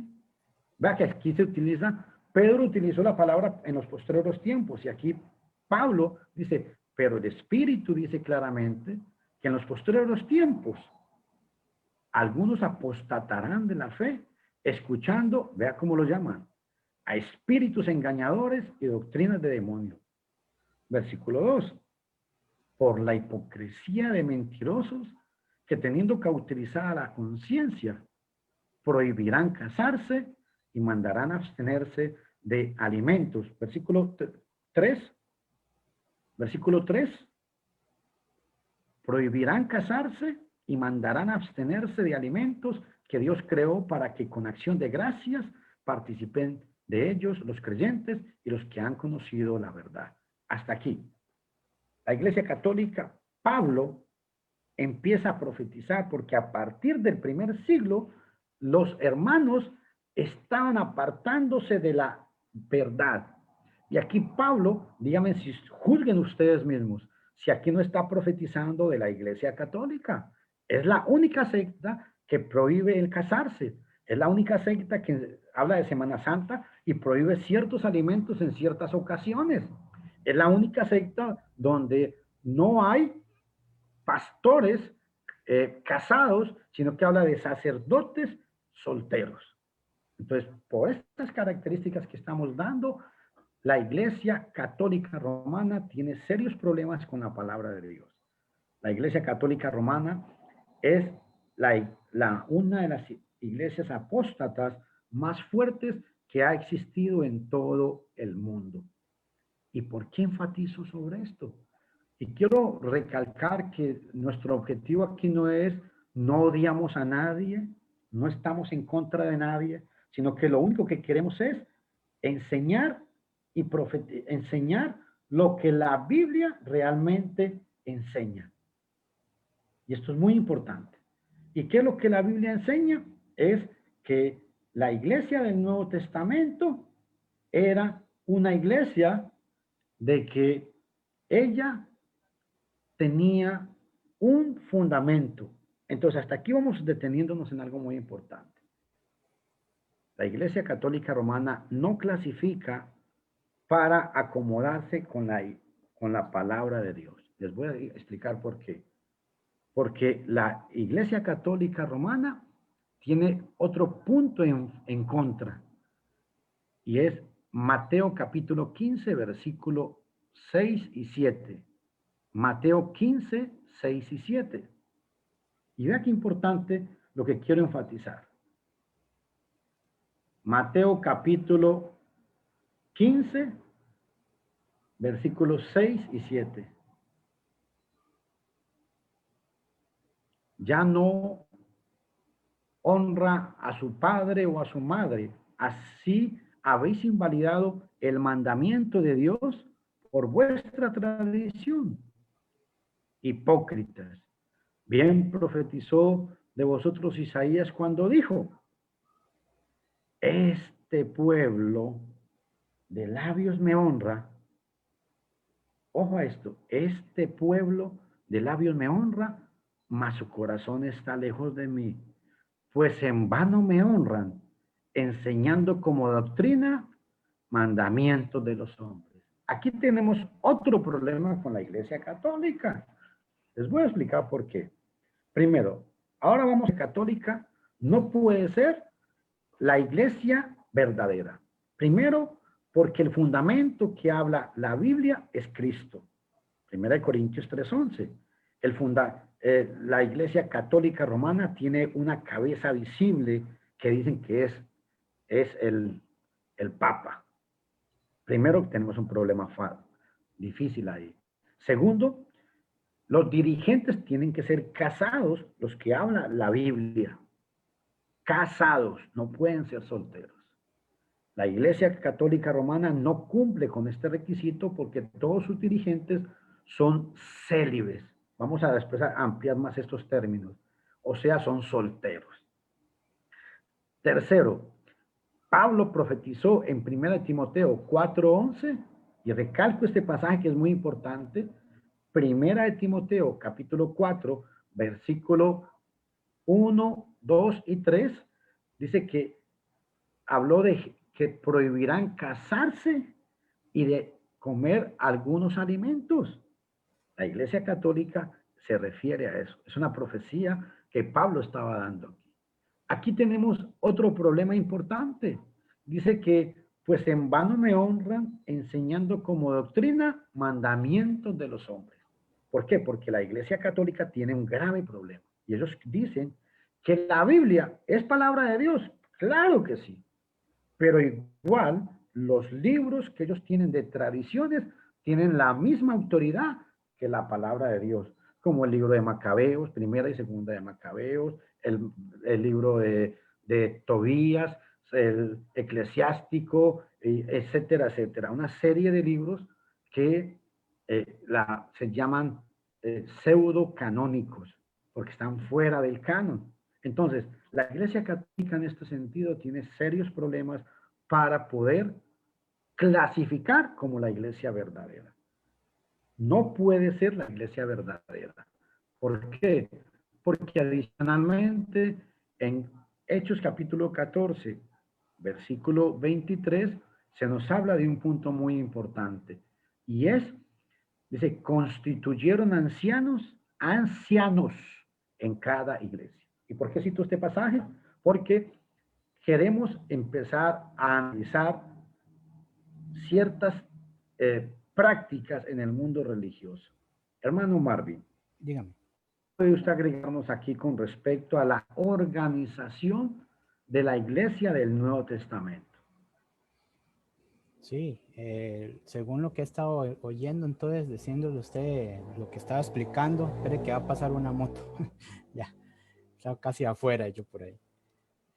vea que aquí se utiliza, Pedro utilizó la palabra en los posteriores tiempos y aquí Pablo dice, pero el Espíritu dice claramente que en los posteriores tiempos algunos apostatarán de la fe, escuchando, vea cómo lo llaman, a espíritus engañadores y doctrinas de demonios. Versículo 2. Por la hipocresía de mentirosos que teniendo cauterizada la conciencia, prohibirán casarse y mandarán abstenerse de alimentos. Versículo 3. Versículo 3. Prohibirán casarse y mandarán abstenerse de alimentos que Dios creó para que con acción de gracias participen de ellos los creyentes y los que han conocido la verdad. Hasta aquí. La Iglesia Católica, Pablo, empieza a profetizar porque a partir del primer siglo los hermanos estaban apartándose de la verdad. Y aquí Pablo, díganme si juzguen ustedes mismos, si aquí no está profetizando de la Iglesia Católica. Es la única secta que prohíbe el casarse. Es la única secta que habla de Semana Santa y prohíbe ciertos alimentos en ciertas ocasiones. Es la única secta donde no hay pastores casados, sino que habla de sacerdotes solteros. Entonces, por estas características que estamos dando, la Iglesia Católica Romana tiene serios problemas con la palabra de Dios. La Iglesia Católica Romana es una de las iglesias apóstatas más fuertes que ha existido en todo el mundo. ¿Y por qué enfatizo sobre esto? Y quiero recalcar que nuestro objetivo aquí no odiamos a nadie, no estamos en contra de nadie, sino que lo único que queremos es enseñar y enseñar lo que la Biblia realmente enseña. Y esto es muy importante. ¿Y qué es lo que la Biblia enseña? Es que la iglesia del Nuevo Testamento era una iglesia de que ella tenía un fundamento. Entonces, hasta aquí vamos deteniéndonos en algo muy importante. La Iglesia Católica Romana no clasifica para acomodarse con la palabra de Dios. Les voy a explicar por qué. Porque la Iglesia Católica Romana tiene otro punto en contra, y es Mateo capítulo 15, versículo 6 y 7. Mateo 15, 6 y 7. Y vea qué importante lo que quiero enfatizar. Mateo capítulo 15, versículos 6 y 7. Ya no honra a su padre o a su madre. Así habéis invalidado el mandamiento de Dios por vuestra tradición. Hipócritas. Bien profetizó de vosotros Isaías cuando dijo: este pueblo de labios me honra. Ojo a esto, este pueblo de labios me honra, mas su corazón está lejos de mí. Pues en vano me honran, enseñando como doctrina mandamientos de los hombres. Aquí tenemos otro problema con la Iglesia Católica. Les voy a explicar por qué. Primero, ahora vamos a católica, no puede ser la iglesia verdadera. Primero, porque el fundamento que habla la Biblia es Cristo. Primera de Corintios 3:11. La iglesia católica romana tiene una cabeza visible que dicen que es el Papa. Primero, tenemos un problema difícil ahí. Segundo, los dirigentes tienen que ser casados, los que habla la Biblia. Casados, no pueden ser solteros. La Iglesia Católica Romana no cumple con este requisito porque todos sus dirigentes son célibes. Vamos a después ampliar más estos términos. O sea, son solteros. Tercero, Pablo profetizó en 1 Timoteo 4:11, y recalco este pasaje que es muy importante. 1 Timoteo capítulo 4, versículo 1, 2 y 3, dice que habló de que prohibirán casarse y de comer algunos alimentos. La Iglesia Católica se refiere a eso. Es una profecía que Pablo estaba dando aquí. Aquí tenemos otro problema importante. Dice que, pues en vano me honran, enseñando como doctrina mandamientos de los hombres. ¿Por qué? Porque la Iglesia Católica tiene un grave problema. Y ellos dicen que la Biblia es palabra de Dios. Claro que sí. Pero igual, los libros que ellos tienen de tradiciones tienen la misma autoridad que la palabra de Dios, como el libro de Macabeos, primera y segunda de Macabeos, el libro de Tobías, el eclesiástico, etcétera, etcétera. Una serie de libros que se llaman pseudo canónicos, porque están fuera del canon. Entonces, la Iglesia Católica en este sentido tiene serios problemas para poder clasificar como la Iglesia verdadera. No puede ser la Iglesia verdadera. ¿Por qué? Porque adicionalmente en Hechos capítulo 14, versículo 23, se nos habla de un punto muy importante. Y dice, constituyeron ancianos en cada iglesia. ¿Y por qué cito este pasaje? Porque queremos empezar a analizar ciertas prácticas en el mundo religioso. Hermano Marvin, Dígame. ¿puede usted agregarnos aquí con respecto a la organización de la iglesia del Nuevo Testamento? Sí, según lo que he estado oyendo, entonces, diciéndole usted lo que estaba explicando, espere que va a pasar una moto. Ya, está casi afuera yo por ahí.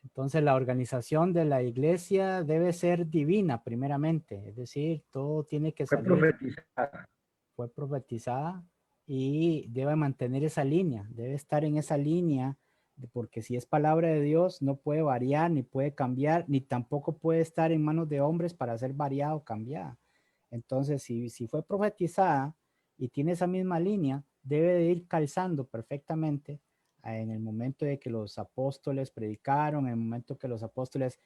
Entonces, la organización de la iglesia debe ser divina, primeramente. Es decir, todo tiene que Fue salir, profetizada. fue profetizada y debe mantener esa línea, debe estar en esa línea, porque si es palabra de Dios, no puede variar, ni puede cambiar, ni tampoco puede estar en manos de hombres para ser variada o cambiada. Entonces, si fue profetizada y tiene esa misma línea, debe de ir calzando perfectamente en el momento de que los apóstoles predicaron, en el momento que los apóstoles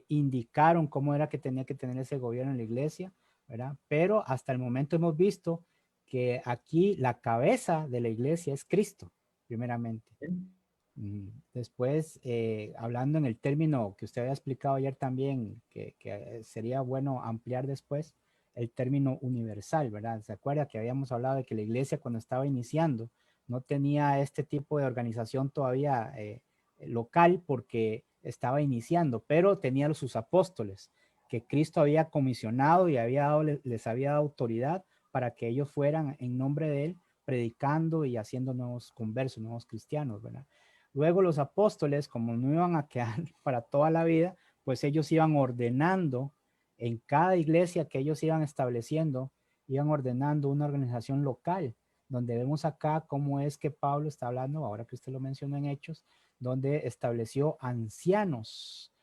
indicaron cómo era que tenía que tener ese gobierno en la iglesia, ¿verdad? Pero hasta el momento hemos visto que aquí la cabeza de la iglesia es Cristo, primeramente. Después, hablando en el término que usted había explicado ayer también, que sería bueno ampliar después, el término universal, ¿verdad? ¿Se acuerda que habíamos hablado de que la iglesia cuando estaba iniciando no tenía este tipo de organización todavía local porque estaba iniciando, pero tenía sus apóstoles que Cristo había comisionado y les había dado autoridad para que ellos fueran en nombre de él predicando y haciendo nuevos conversos, nuevos cristianos, ¿verdad? Luego los apóstoles, como no iban a quedar para toda la vida, pues ellos iban ordenando en cada iglesia que ellos iban estableciendo, iban ordenando una organización local, donde vemos acá cómo es que Pablo está hablando, ahora que usted lo mencionó en Hechos, donde estableció ancianos.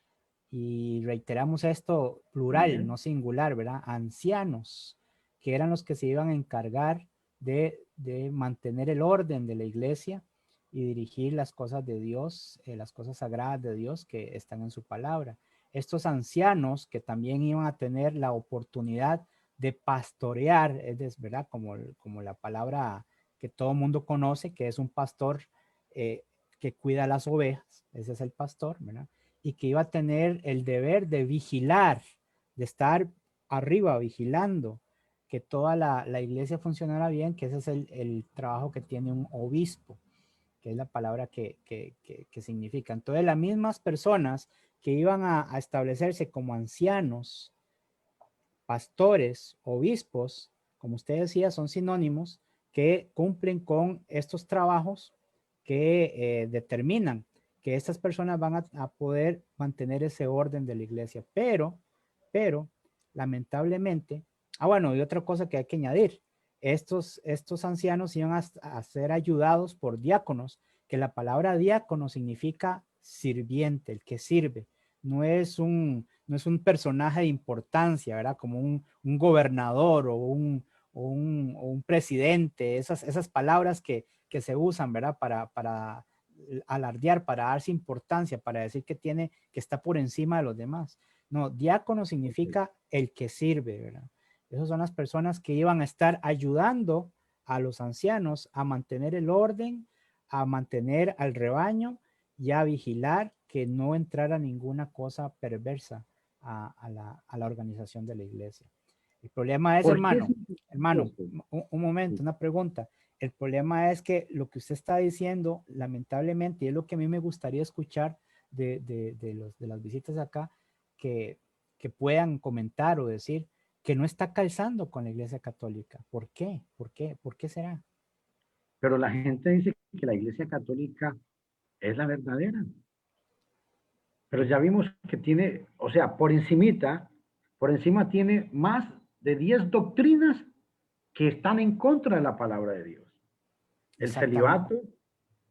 Y reiteramos esto plural, no Bien. singular, ¿verdad? Ancianos, que eran los que se iban a encargar de mantener el orden de la iglesia y dirigir las cosas de Dios, las cosas sagradas de Dios que están en su palabra. Estos ancianos que también iban a tener la oportunidad de pastorear, ¿verdad? Como la palabra que todo mundo conoce, que es un pastor que cuida las ovejas, ese es el pastor, ¿verdad? Y que iba a tener el deber de vigilar, de estar arriba vigilando que toda la iglesia funcionara bien, que ese es el trabajo que tiene un obispo, que es la palabra que significa. Entonces, las mismas personas que iban a establecerse como ancianos, pastores, obispos, como usted decía, son sinónimos que cumplen con estos trabajos que determinan que estas personas van a poder mantener ese orden de la iglesia. Pero, lamentablemente, bueno, y otra cosa que hay que añadir, estos ancianos iban a ser ayudados por diáconos, que la palabra diácono significa sirviente, el que sirve, no es un personaje de importancia, ¿verdad? Como un gobernador o un presidente, esas palabras que se usan, ¿verdad? Para alardear, para darse importancia, para decir que está por encima de los demás. No, diácono significa el que sirve, ¿verdad? Esas son las personas que iban a estar ayudando a los ancianos a mantener el orden, a mantener al rebaño y a vigilar que no entrara ninguna cosa perversa a la organización de la iglesia. El problema es, ¿Por qué es hermano, importante? un momento, Sí. una pregunta. El problema es que lo que usted está diciendo, lamentablemente, y es lo que a mí me gustaría escuchar de las visitas acá, que, que puedan comentar o decir que no está calzando con la Iglesia Católica. ¿Por qué? ¿Por qué? ¿Por qué será? Pero la gente dice que la Iglesia Católica es la verdadera. Pero ya vimos que tiene, o sea, por encima tiene más de 10 doctrinas que están en contra de la palabra de Dios. El Exactamente. celibato,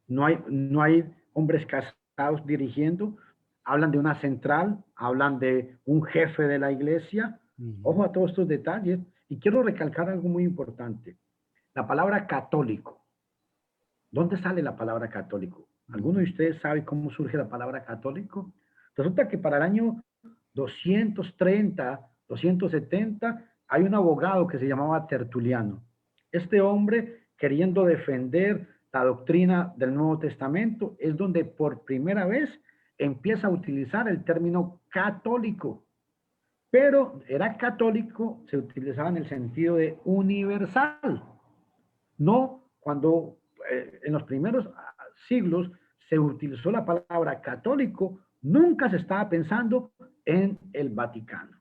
no hay hombres casados dirigiendo, hablan de una central, hablan de un jefe de la iglesia. Ujú. Ojo a todos estos detalles. Y quiero recalcar algo muy importante. La palabra católico. ¿Dónde sale la palabra católico? ¿Alguno de Ujú. ustedes sabe cómo surge la palabra católico? Resulta que para el año 230, 270, hay un abogado que se llamaba Tertuliano. Este hombre, queriendo defender la doctrina del Nuevo Testamento, es donde por primera vez empieza a utilizar el término católico. pero era católico, se utilizaba en el sentido de universal. No cuando en los primeros siglos se utilizó la palabra católico, nunca se estaba pensando en el Vaticano.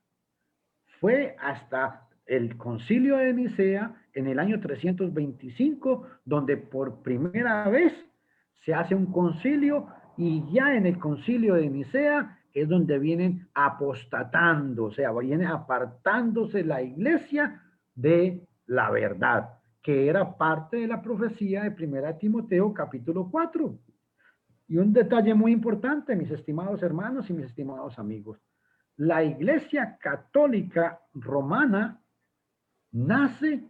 Fue hasta el Concilio de Nicea en el año 325, donde por primera vez se hace un concilio, y ya en el Concilio de Nicea es donde vienen apostatando, o sea, viene apartándose la iglesia de la verdad, que era parte de la profecía de 1 Timoteo capítulo 4. Y un detalle muy importante, mis estimados hermanos y mis estimados amigos: la Iglesia Católica Romana nace.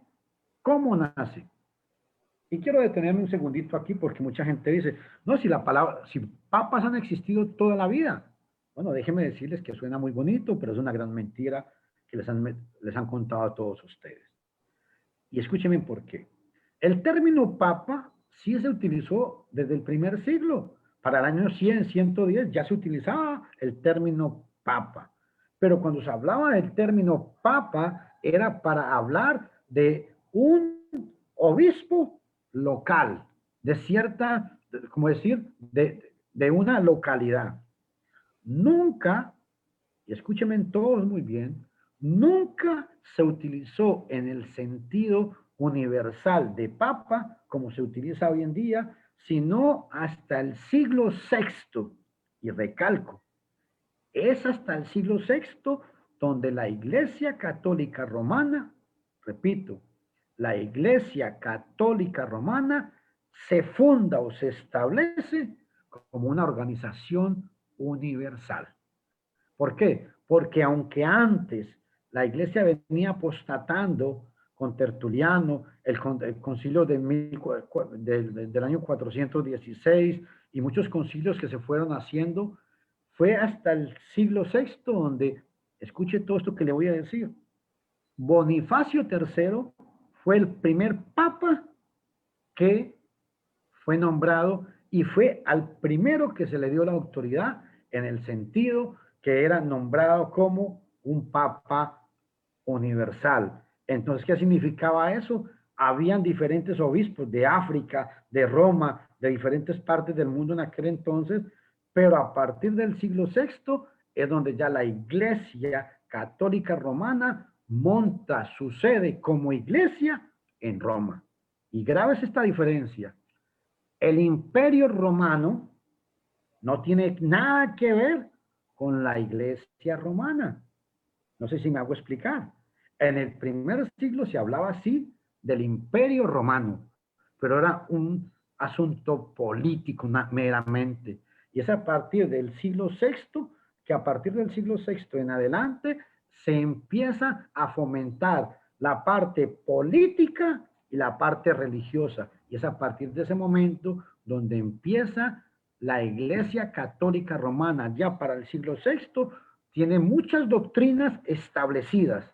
¿Cómo nace? Y quiero detenerme un segundito aquí, porque mucha gente dice, no, si papas han existido toda la vida. Bueno, déjenme decirles que suena muy bonito, pero es una gran mentira que les han contado a todos ustedes. Y escúchenme por qué. El término papa sí se utilizó desde el primer siglo. Para el año 100, 110 ya se utilizaba el término papa. Pero cuando se hablaba del término papa era para hablar de un obispo local, de cierta, como decir, de una localidad. Nunca, y escúchenme todos muy bien, nunca se utilizó en el sentido universal de papa, como se utiliza hoy en día, sino hasta el siglo VI. Y recalco, es hasta el siglo VI donde la Iglesia Católica Romana, repito, la Iglesia Católica Romana se funda o se establece como una organización universal. ¿Por qué? Porque aunque antes la iglesia venía apostatando con Tertuliano, el concilio del año 416 y muchos concilios que se fueron haciendo, fue hasta el siglo VI donde, escuche todo esto que le voy a decir, Bonifacio III fue el primer papa que fue nombrado, y fue al primero que se le dio la autoridad en el sentido que era nombrado como un papa universal. Entonces, ¿qué significaba eso? Habían diferentes obispos de África, de Roma, de diferentes partes del mundo en aquel entonces, pero a partir del siglo VI es donde ya la Iglesia Católica Romana monta su sede como iglesia en Roma. Y grave es esta diferencia. El Imperio Romano no tiene nada que ver con la Iglesia Romana. No sé si me hago explicar. En el primer siglo se hablaba así del Imperio Romano, pero era un asunto político meramente. Y es a partir del siglo VI que, a partir del siglo VI en adelante, se empieza a fomentar la parte política y la parte religiosa. Y es a partir de ese momento donde empieza la Iglesia Católica Romana, ya para el siglo VI, tiene muchas doctrinas establecidas,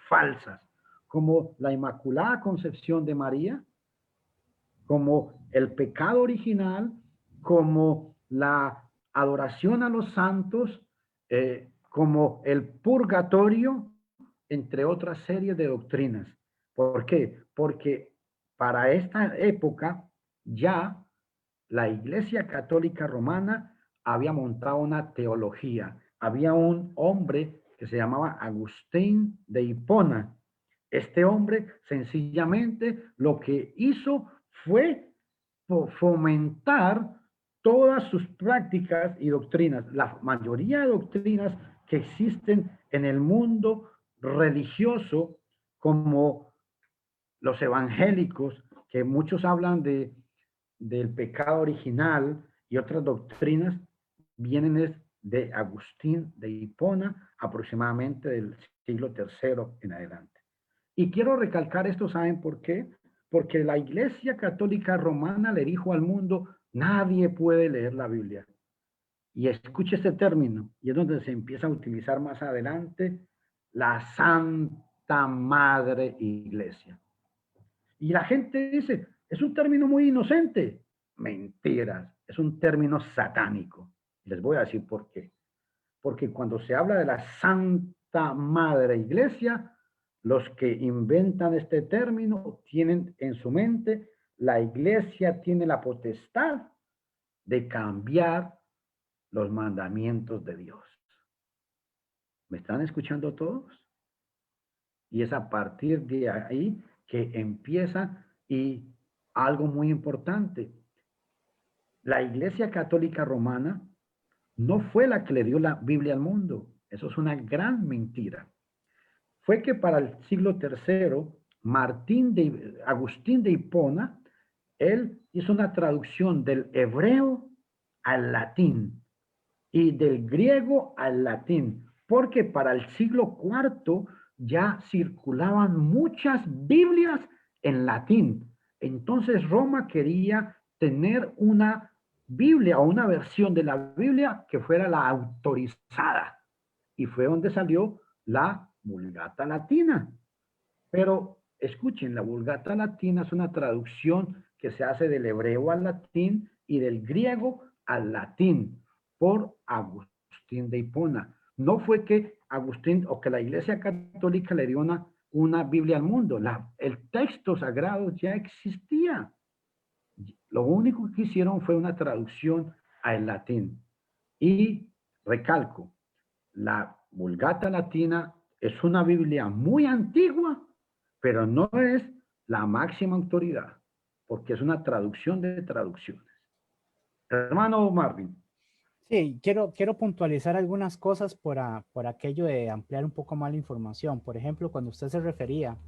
falsas, como la Inmaculada Concepción de María, como el pecado original, como la adoración a los santos, como el purgatorio, entre otras series de doctrinas. ¿Por qué? Porque para esta época ya la Iglesia Católica Romana había montado una teología. Había un hombre que se llamaba Agustín de Hipona. Este hombre sencillamente lo que hizo fue fomentar todas sus prácticas y doctrinas. La mayoría de doctrinas que existen en el mundo religioso, como los evangélicos, que muchos hablan del pecado original y otras doctrinas, vienen de Agustín de Hipona, aproximadamente del siglo III en adelante. Y quiero recalcar esto, ¿saben por qué? Porque la Iglesia Católica Romana le dijo al mundo, nadie puede leer la Biblia. Y escuche este término, y es donde se empieza a utilizar más adelante, la Santa Madre Iglesia. Y la gente dice, es un término muy inocente. Mentiras, es un término satánico. Les voy a decir por qué. Porque cuando se habla de la Santa esta madre iglesia, los que inventan este término, tienen en su mente, la iglesia tiene la potestad de cambiar los mandamientos de Dios. ¿Me están escuchando todos? Y es a partir de ahí que empieza, y algo muy importante, la Iglesia Católica Romana no fue la que le dio la Biblia al mundo. Eso es una gran mentira. Fue que para el siglo III, Agustín de Hipona, él hizo una traducción del hebreo al latín y del griego al latín, porque para el siglo IV ya circulaban muchas Biblias en latín. Entonces Roma quería tener una Biblia o una versión de la Biblia que fuera la autorizada. Y fue donde salió la Vulgata Latina. Pero escuchen, la Vulgata Latina es una traducción que se hace del hebreo al latín y del griego al latín por Agustín de Hipona. No fue que Agustín o que la Iglesia Católica le dio una Biblia al mundo. El texto sagrado ya existía. Lo único que hicieron fue una traducción al latín. Y recalco, la Vulgata Latina es una Biblia muy antigua, pero no es la máxima autoridad, porque es una traducción de traducciones. Hermano Marvin. Sí, quiero puntualizar algunas cosas por aquello de ampliar un poco más la información. Por ejemplo, cuando usted se refería,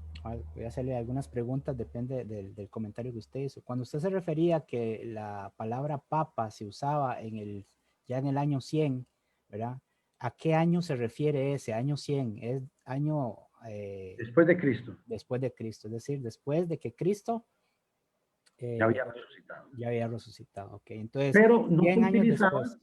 voy a hacerle algunas preguntas, depende del comentario que usted hizo. Cuando usted se refería que la palabra papa se usaba ya en el año 100, ¿verdad? ¿A qué año se refiere ese año 100? Es año... después de Cristo. Después de Cristo, es decir, después de que Cristo Ya había resucitado. ya había resucitado, ok. Entonces, pero no 100 se años utilizaba, después.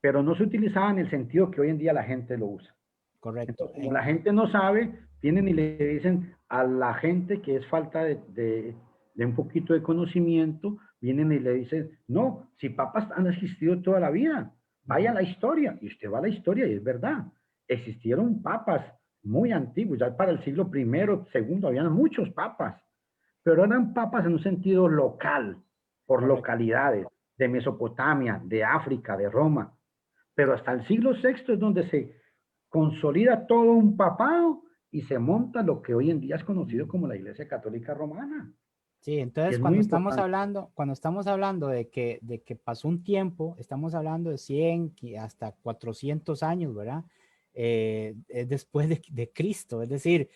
pero no se utilizaba en el sentido que hoy en día la gente lo usa. Correcto. Entonces, como la gente no sabe, vienen y le dicen a la gente que es falta de un poquito de conocimiento, vienen y le dicen, no, si papas han existido toda la vida, vaya a la historia. Y usted va a la historia y es verdad. Existieron papas muy antiguos, ya para el siglo I, segundo, habían muchos papas, pero eran papas en un sentido local, por Correcto. localidades, de Mesopotamia, de África, de Roma. Pero hasta el siglo VI es donde se consolida todo un papado y se monta lo que hoy en día es conocido como la Iglesia Católica Romana. Sí, entonces Es muy cuando estamos hablando de que pasó un tiempo, estamos hablando de 100 hasta 400 años, ¿verdad? Es después de Cristo, es decir,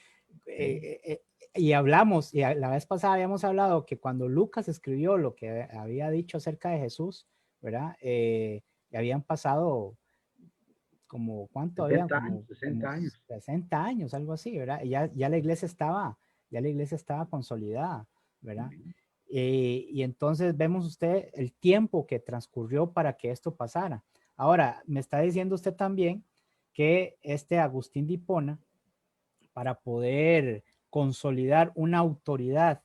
y hablamos, y la vez pasada habíamos hablado que cuando Lucas escribió lo que había dicho acerca de Jesús, ¿verdad? Habían pasado como, ¿cuánto habían? 70 años, Como 60 años. 60 años, algo así, ¿verdad? Y ya la iglesia estaba consolidada, ¿verdad? Y entonces vemos usted el tiempo que transcurrió para que esto pasara. Ahora, me está diciendo usted también que este Agustín de Hipona, para poder consolidar una autoridad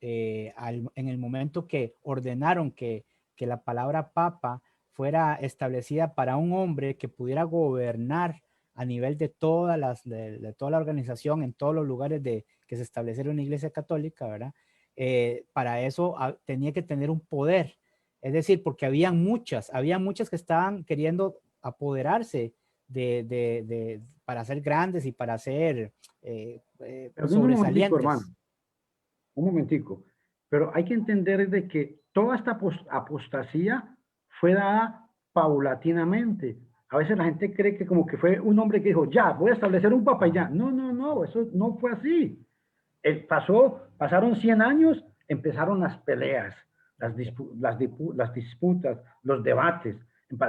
en el momento que ordenaron que la palabra papa fuera establecida para un hombre que pudiera gobernar a nivel de de toda la organización en todos los lugares que se estableciera una iglesia católica, ¿verdad? Para eso tenía que tener un poder, es decir, porque había muchas que estaban queriendo apoderarse para ser grandes y para ser Pero un momentico, hermano, sobresalientes. un momentico. Pero hay que entender de que toda esta apostasía fue dada paulatinamente. A veces la gente cree que como que fue un hombre que dijo, ya, voy a establecer un papa y ya. No, no, no, eso no fue así. Pasaron 100 años, empezaron las peleas, las disputas, los debates.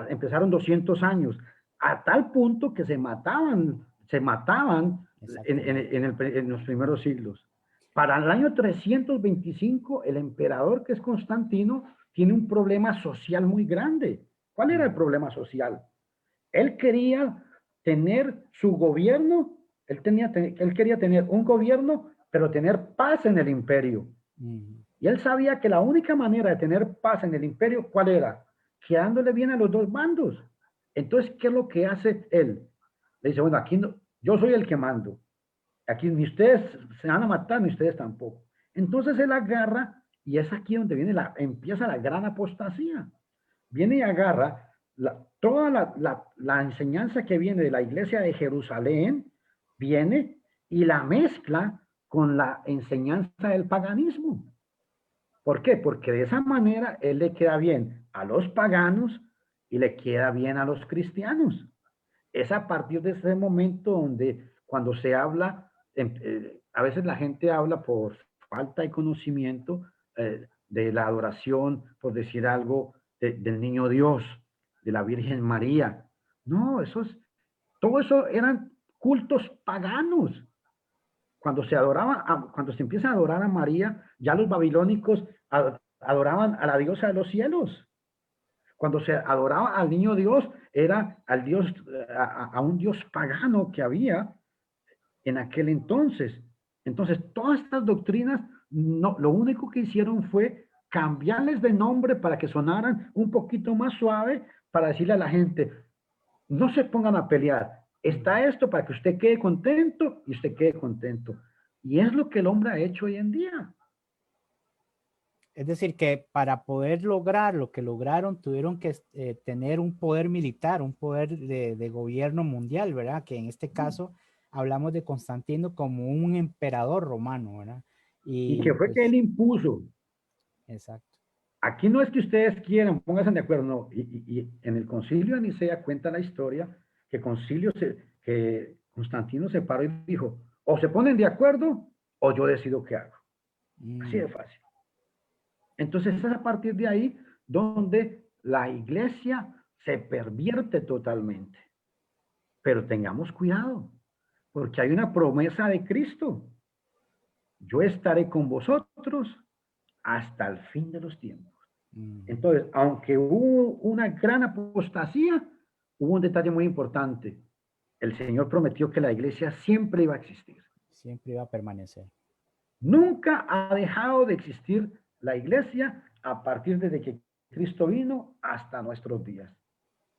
Empezaron 200 años, a tal punto que se mataban en los primeros siglos. Para el año 325, el emperador, que es Constantino, tiene un problema social muy grande. ¿Cuál era el problema social? Él quería tener su gobierno, él quería tener un gobierno, pero tener paz en el imperio. Y él sabía que la única manera de tener paz en el imperio, ¿cuál era? Quedándole bien a los dos bandos. Entonces, ¿qué es lo que hace él? Le dice, bueno, aquí Yo soy el que mando. Aquí ni ustedes se van a matar, ni ustedes tampoco. Entonces él agarra, y es aquí donde empieza la gran apostasía. Viene y agarra toda la enseñanza que viene de la iglesia de Jerusalén, viene y la mezcla con la enseñanza del paganismo. ¿Por qué? Porque de esa manera él le queda bien a los paganos y le queda bien a los cristianos. Es a partir de ese momento donde cuando se habla, a veces la gente habla por falta de conocimiento de la adoración, por decir algo, del niño Dios, de la Virgen María. No, todo eso eran cultos paganos. Cuando se empieza a adorar a María, ya los babilónicos adoraban a la diosa de los cielos. Cuando se adoraba al niño Dios, era al Dios, a un Dios pagano que había en aquel entonces. Entonces, todas estas doctrinas, no, lo único que hicieron fue cambiarles de nombre para que sonaran un poquito más suave, para decirle a la gente, no se pongan a pelear. Está esto para que usted quede contento y usted quede contento. Y es lo que el hombre ha hecho hoy en día. Es decir, que para poder lograr lo que lograron, tuvieron que tener un poder militar, un poder de gobierno mundial, ¿verdad? Que en este caso hablamos de Constantino como un emperador romano, ¿verdad? Y Y que fue que él pues, impuso. exacto. Aquí no es que ustedes quieran, pónganse de acuerdo, no. Y en el concilio de Nicea cuenta la historia que Constantino se paró y dijo, o se ponen de acuerdo o yo decido qué hago. Así de fácil. Entonces es a partir de ahí donde la iglesia se pervierte totalmente. Pero tengamos cuidado, porque hay una promesa de Cristo. Yo estaré con vosotros hasta el fin de los tiempos. Entonces, aunque hubo una gran apostasía, hubo un detalle muy importante. El Señor prometió que la iglesia siempre iba a existir. Siempre iba a permanecer. Nunca ha dejado de existir la iglesia a partir de que Cristo vino hasta nuestros días.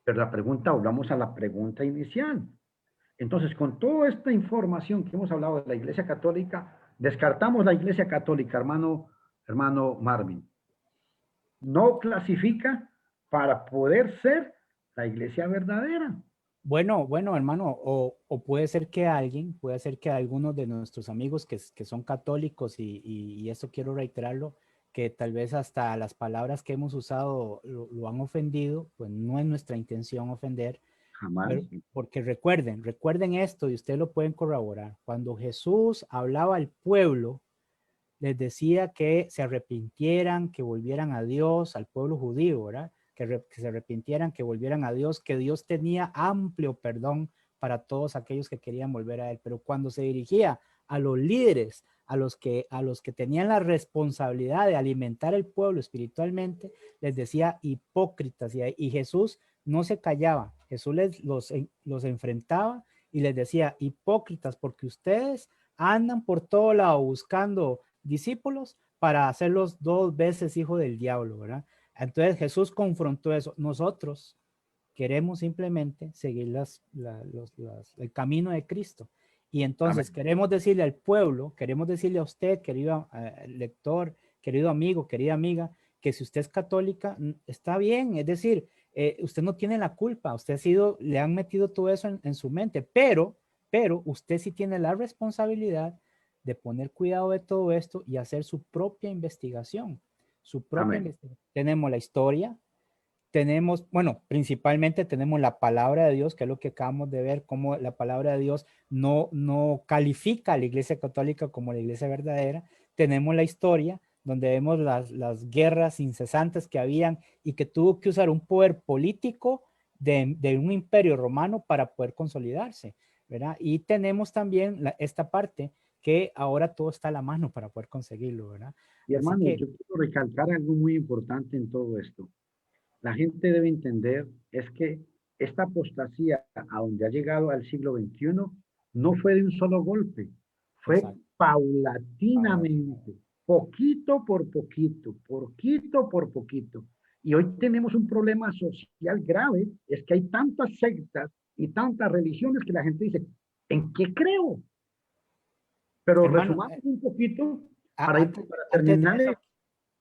Pero la pregunta, volvamos a la pregunta inicial. Entonces, con toda esta información que hemos hablado de la iglesia católica, descartamos la iglesia católica, hermano Marvin. No clasifica para poder ser la iglesia verdadera. Bueno, hermano, o puede ser que algunos de nuestros amigos que son católicos, y esto quiero reiterarlo, que tal vez hasta las palabras que hemos usado lo han ofendido, pues no es nuestra intención ofender, Jamás. porque recuerden esto y ustedes lo pueden corroborar. Cuando Jesús hablaba al pueblo, les decía que se arrepintieran, que volvieran a Dios, al pueblo judío, ¿verdad? Que se arrepintieran, que volvieran a Dios, que Dios tenía amplio perdón para todos aquellos que querían volver a Él. Pero cuando se dirigía a los líderes, a los que tenían la responsabilidad de alimentar el pueblo espiritualmente, les decía hipócritas, y Jesús no se callaba. Jesús los enfrentaba y les decía hipócritas, porque ustedes andan por todo lado buscando discípulos para hacerlos 2 veces hijo del diablo, ¿verdad? Entonces Jesús confrontó eso. Nosotros queremos simplemente seguir el camino de Cristo. Y entonces Amén. queremos decirle al pueblo, queremos decirle a usted, querido lector, querido amigo, querida amiga, que si usted es católica, está bien, es decir, usted no tiene la culpa, usted le han metido todo eso en su mente, pero usted sí tiene la responsabilidad de poner cuidado de todo esto y hacer su propia investigación, Amén. Tenemos la historia, tenemos, bueno, principalmente tenemos la palabra de Dios, que es lo que acabamos de ver, cómo la palabra de Dios no califica a la Iglesia Católica como la Iglesia verdadera. Tenemos la historia, donde vemos las guerras incesantes que habían y que tuvo que usar un poder político de un imperio romano para poder consolidarse, ¿verdad? Y tenemos también esta parte que ahora todo está a la mano para poder conseguirlo, ¿verdad? Y Así hermano, que, yo quiero recalcar algo muy importante en todo esto. La gente debe entender es que esta apostasía a donde ha llegado al siglo XXI no fue de un solo golpe, fue exacto. paulatinamente, poquito por poquito, poquito por poquito. Y hoy tenemos un problema social grave, es que hay tantas sectas y tantas religiones que la gente dice, ¿En qué creo? Pero Hermano, resumamos un poquito a- para, antes, para antes de terminar. eso,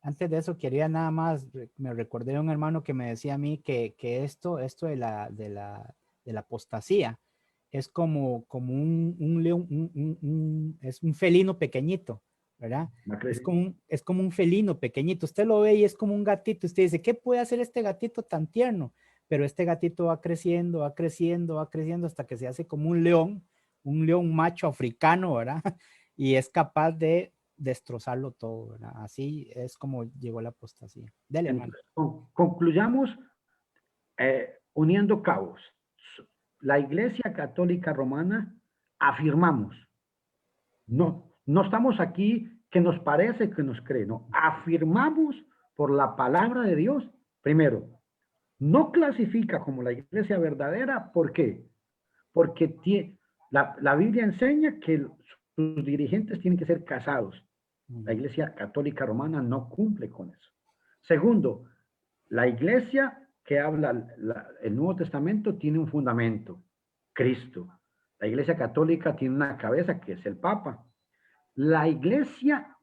antes de eso quería nada más, me recordé de un hermano que me decía a mí que esto de la apostasía es como un león, es un felino pequeñito, ¿verdad? Es como un felino pequeñito. Usted lo ve y es como un gatito. Usted dice, ¿qué puede hacer este gatito tan tierno? Pero este gatito va creciendo, va creciendo, va creciendo hasta que se hace como un león macho africano, ¿verdad? Y es capaz de destrozarlo todo, ¿verdad? Así es como llegó la apostasía. Dele, hermano. Entonces, concluyamos uniendo cabos. La Iglesia Católica Romana afirmamos, no estamos aquí que nos parece que nos cree, no, afirmamos por la palabra de Dios, primero, no clasifica como la iglesia verdadera, ¿por qué? Porque la Biblia enseña que sus dirigentes tienen que ser casados. La Iglesia Católica Romana no cumple con eso. Segundo, la iglesia que habla el Nuevo Testamento tiene un fundamento, Cristo. La Iglesia Católica tiene una cabeza que es el Papa. La iglesia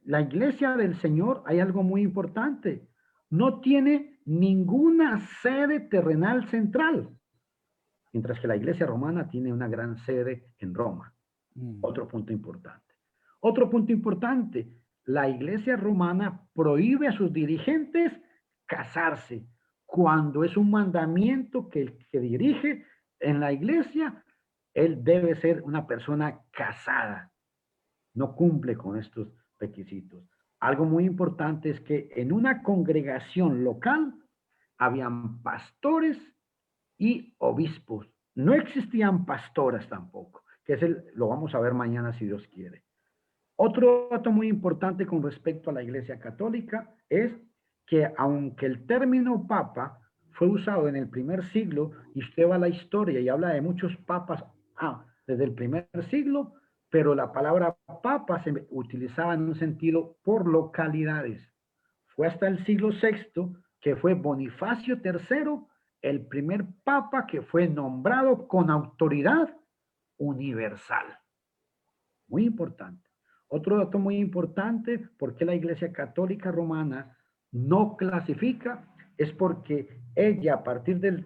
la iglesia del Señor, hay algo muy importante. No tiene ninguna sede terrenal central, mientras que la iglesia romana tiene una gran sede en Roma. Otro punto importante. Otro punto importante, la iglesia romana prohíbe a sus dirigentes casarse cuando es un mandamiento que el que dirige en la iglesia, él debe ser una persona casada. No cumple con estos requisitos. Algo muy importante es que en una congregación local habían pastores y obispos. No existían pastoras tampoco, que lo vamos a ver mañana si Dios quiere. Otro dato muy importante con respecto a la Iglesia Católica es que aunque el término papa fue usado en el primer siglo, y usted va a la historia y habla de muchos papas desde el primer siglo, pero la palabra papa se utilizaba en un sentido por localidades. Fue hasta el siglo VI que fue Bonifacio III el primer papa que fue nombrado con autoridad universal. Muy importante. Otro dato muy importante, por qué la Iglesia Católica Romana no clasifica, es porque ella a partir del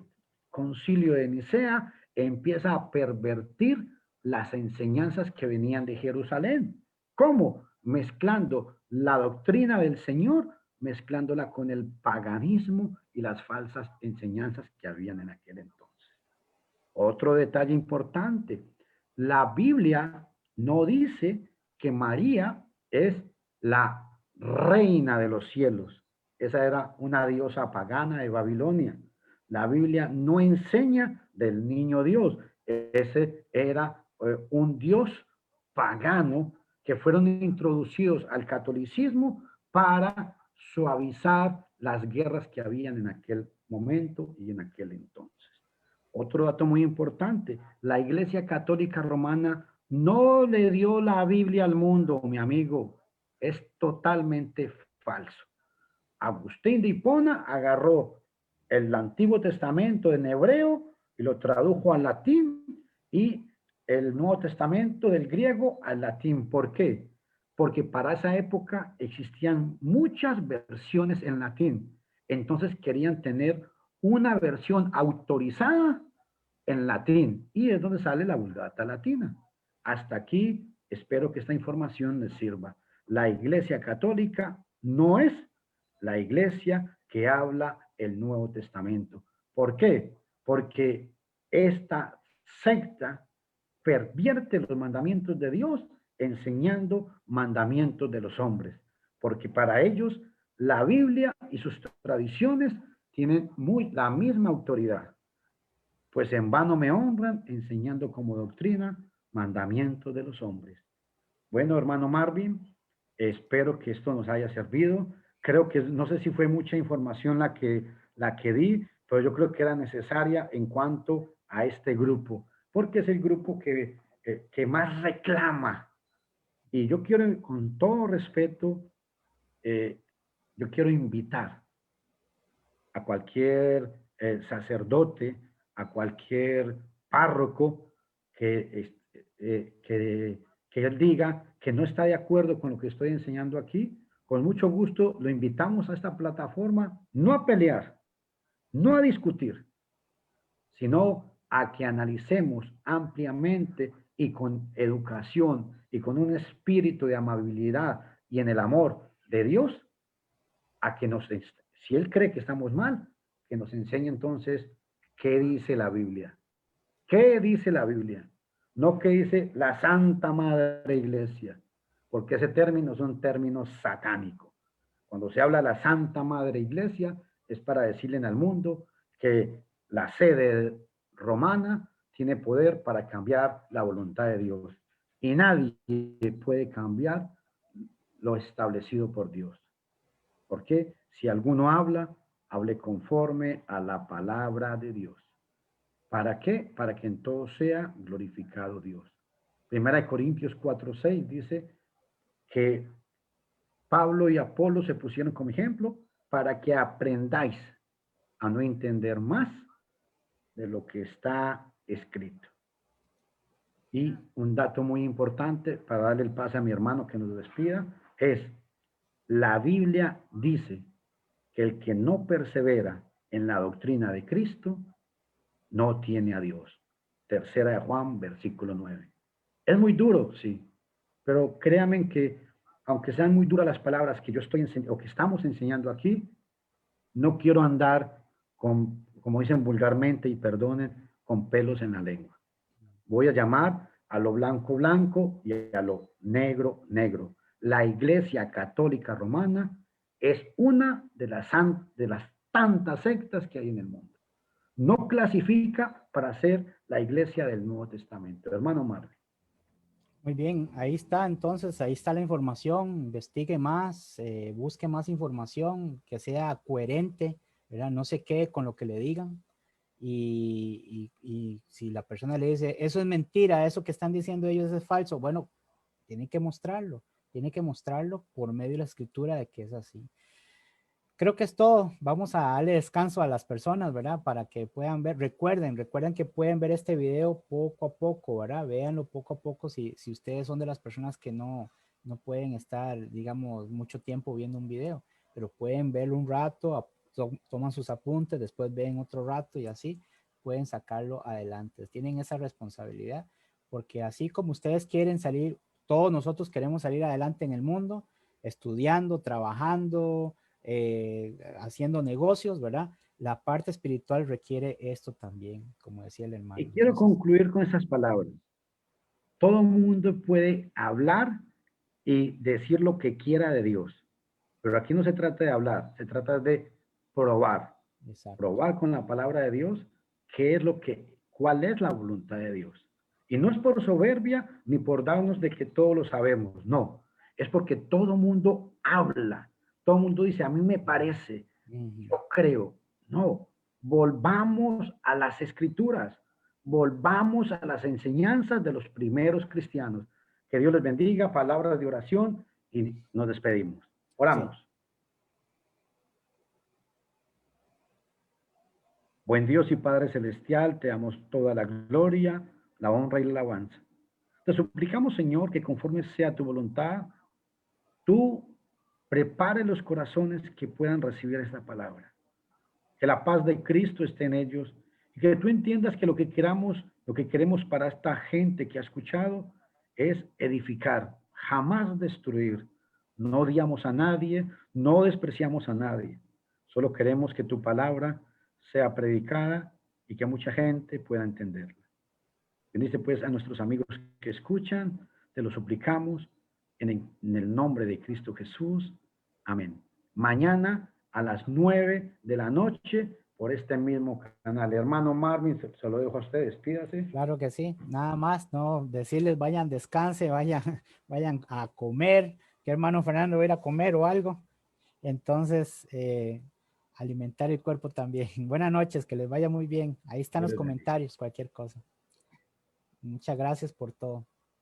concilio de Nicea empieza a pervertir las enseñanzas que venían de Jerusalén. ¿Cómo? Mezclando la doctrina del Señor, mezclándola con el paganismo y las falsas enseñanzas que habían en aquel entonces. Otro detalle importante, la Biblia no dice que María es la reina de los cielos. Esa era una diosa pagana de Babilonia. La Biblia no enseña del niño Dios. Ese era un Dios pagano que fueron introducidos al catolicismo para suavizar las guerras que habían en aquel momento y en aquel entonces. Otro dato muy importante, la Iglesia Católica Romana no le dio la Biblia al mundo, mi amigo. Es totalmente falso. Agustín de Hipona agarró el Antiguo Testamento en hebreo y lo tradujo al latín y el Nuevo Testamento del griego al latín. ¿Por qué? Porque para esa época existían muchas versiones en latín. Entonces querían tener una versión autorizada en latín y es donde sale la Vulgata Latina. Hasta aquí espero que esta información les sirva. La Iglesia Católica no es la iglesia que habla el Nuevo Testamento. ¿Por qué? Porque esta secta pervierte los mandamientos de Dios enseñando mandamientos de los hombres, porque para ellos la Biblia y sus tradiciones tienen la misma autoridad, pues en vano me honran enseñando como doctrina mandamientos de los hombres. Bueno, hermano Marvin, espero que esto nos haya servido. Creo que no sé si fue mucha información la que di, pero yo creo que era necesaria en cuanto a este grupo, porque es el grupo que más reclama. Y yo quiero, con todo respeto, yo quiero invitar a cualquier sacerdote, a cualquier párroco que, que él diga que no está de acuerdo con lo que estoy enseñando aquí, con mucho gusto lo invitamos a esta plataforma, no a pelear, no a discutir, sino a que analicemos ampliamente y con educación y con un espíritu de amabilidad y en el amor de Dios, a que nos, si Él cree que estamos mal, que nos enseñe entonces qué dice la Biblia. ¿Qué dice la Biblia? No qué dice la Santa Madre Iglesia, porque ese término es un término satánico. Cuando se habla de la Santa Madre Iglesia, es para decirle al mundo que la sede romana tiene poder para cambiar la voluntad de Dios. Y nadie puede cambiar lo establecido por Dios. Porque si alguno habla, hable conforme a la palabra de Dios. ¿Para qué? Para que en todo sea glorificado Dios. Primera de Corintios 4:6 dice que Pablo y Apolo se pusieron como ejemplo para que aprendáis a no entender más de lo que está escrito. Y un dato muy importante para darle el pase a mi hermano que nos despida es, la Biblia dice que el que no persevera en la doctrina de Cristo no tiene a Dios. Tercera de Juan, versículo 9. Es muy duro, sí, pero créanme que aunque sean muy duras las palabras que yo estoy enseñando o que estamos enseñando aquí, no quiero andar con, como dicen vulgarmente y perdonen, con pelos en la lengua. Voy a llamar a lo blanco blanco y a lo negro negro. La Iglesia Católica Romana es una de las tantas sectas que hay en el mundo. No clasifica para ser la iglesia del Nuevo Testamento. Hermano Marvin. Muy bien, ahí está, entonces, ahí está la información, investigue más, busque más información, que sea coherente, ¿verdad? No se quede con lo que le digan. Y si la persona le dice, eso es mentira, eso que están diciendo ellos es falso, bueno, tiene que mostrarlo por medio de la escritura de que es así. Creo que es todo. Vamos a darle descanso a las personas, ¿verdad? Para que puedan ver. Recuerden que pueden ver este video poco a poco, ¿verdad? Véanlo poco a poco si ustedes son de las personas que no pueden estar, digamos, mucho tiempo viendo un video, pero pueden verlo un rato, toman sus apuntes, después ven otro rato y así pueden sacarlo adelante. Tienen esa responsabilidad, porque así como ustedes quieren salir, todos nosotros queremos salir adelante en el mundo, estudiando, trabajando, haciendo negocios, ¿verdad? La parte espiritual requiere esto también, como decía el hermano. Y quiero Entonces, concluir con estas palabras. Todo mundo puede hablar y decir lo que quiera de Dios, pero aquí no se trata de hablar, se trata de probar. exacto. Probar con la palabra de Dios qué es lo que, cuál es la voluntad de Dios. Y no es por soberbia ni por darnos de que todo lo sabemos, no. Es porque todo mundo habla, todo mundo dice, a mí me parece, yo creo. No, volvamos a las escrituras, volvamos a las enseñanzas de los primeros cristianos. Que Dios les bendiga, palabras de oración y nos despedimos. Sí. Oramos. Buen Dios y Padre Celestial, te damos toda la gloria, la honra y la alabanza. Te suplicamos, Señor, que conforme sea tu voluntad, tú prepare los corazones que puedan recibir esta palabra. Que la paz de Cristo esté en ellos y que tú entiendas que lo que queremos para esta gente que ha escuchado es edificar, jamás destruir. No odiamos a nadie, no despreciamos a nadie. Solo queremos que tu palabra sea predicada y que mucha gente pueda entenderla. Bendice pues a nuestros amigos que escuchan, te lo suplicamos en el nombre de Cristo Jesús. Amén. Mañana a las 9 de la noche por este mismo canal. Hermano Marvin, se lo dejo a usted, despídase. Claro que sí, nada más, no decirles vayan, descanse, vayan, vayan a comer, que hermano Fernando va a ir a comer o algo. Entonces, alimentar el cuerpo también. Buenas noches, que les vaya muy bien. Ahí están los comentarios, cualquier cosa. Muchas gracias por todo.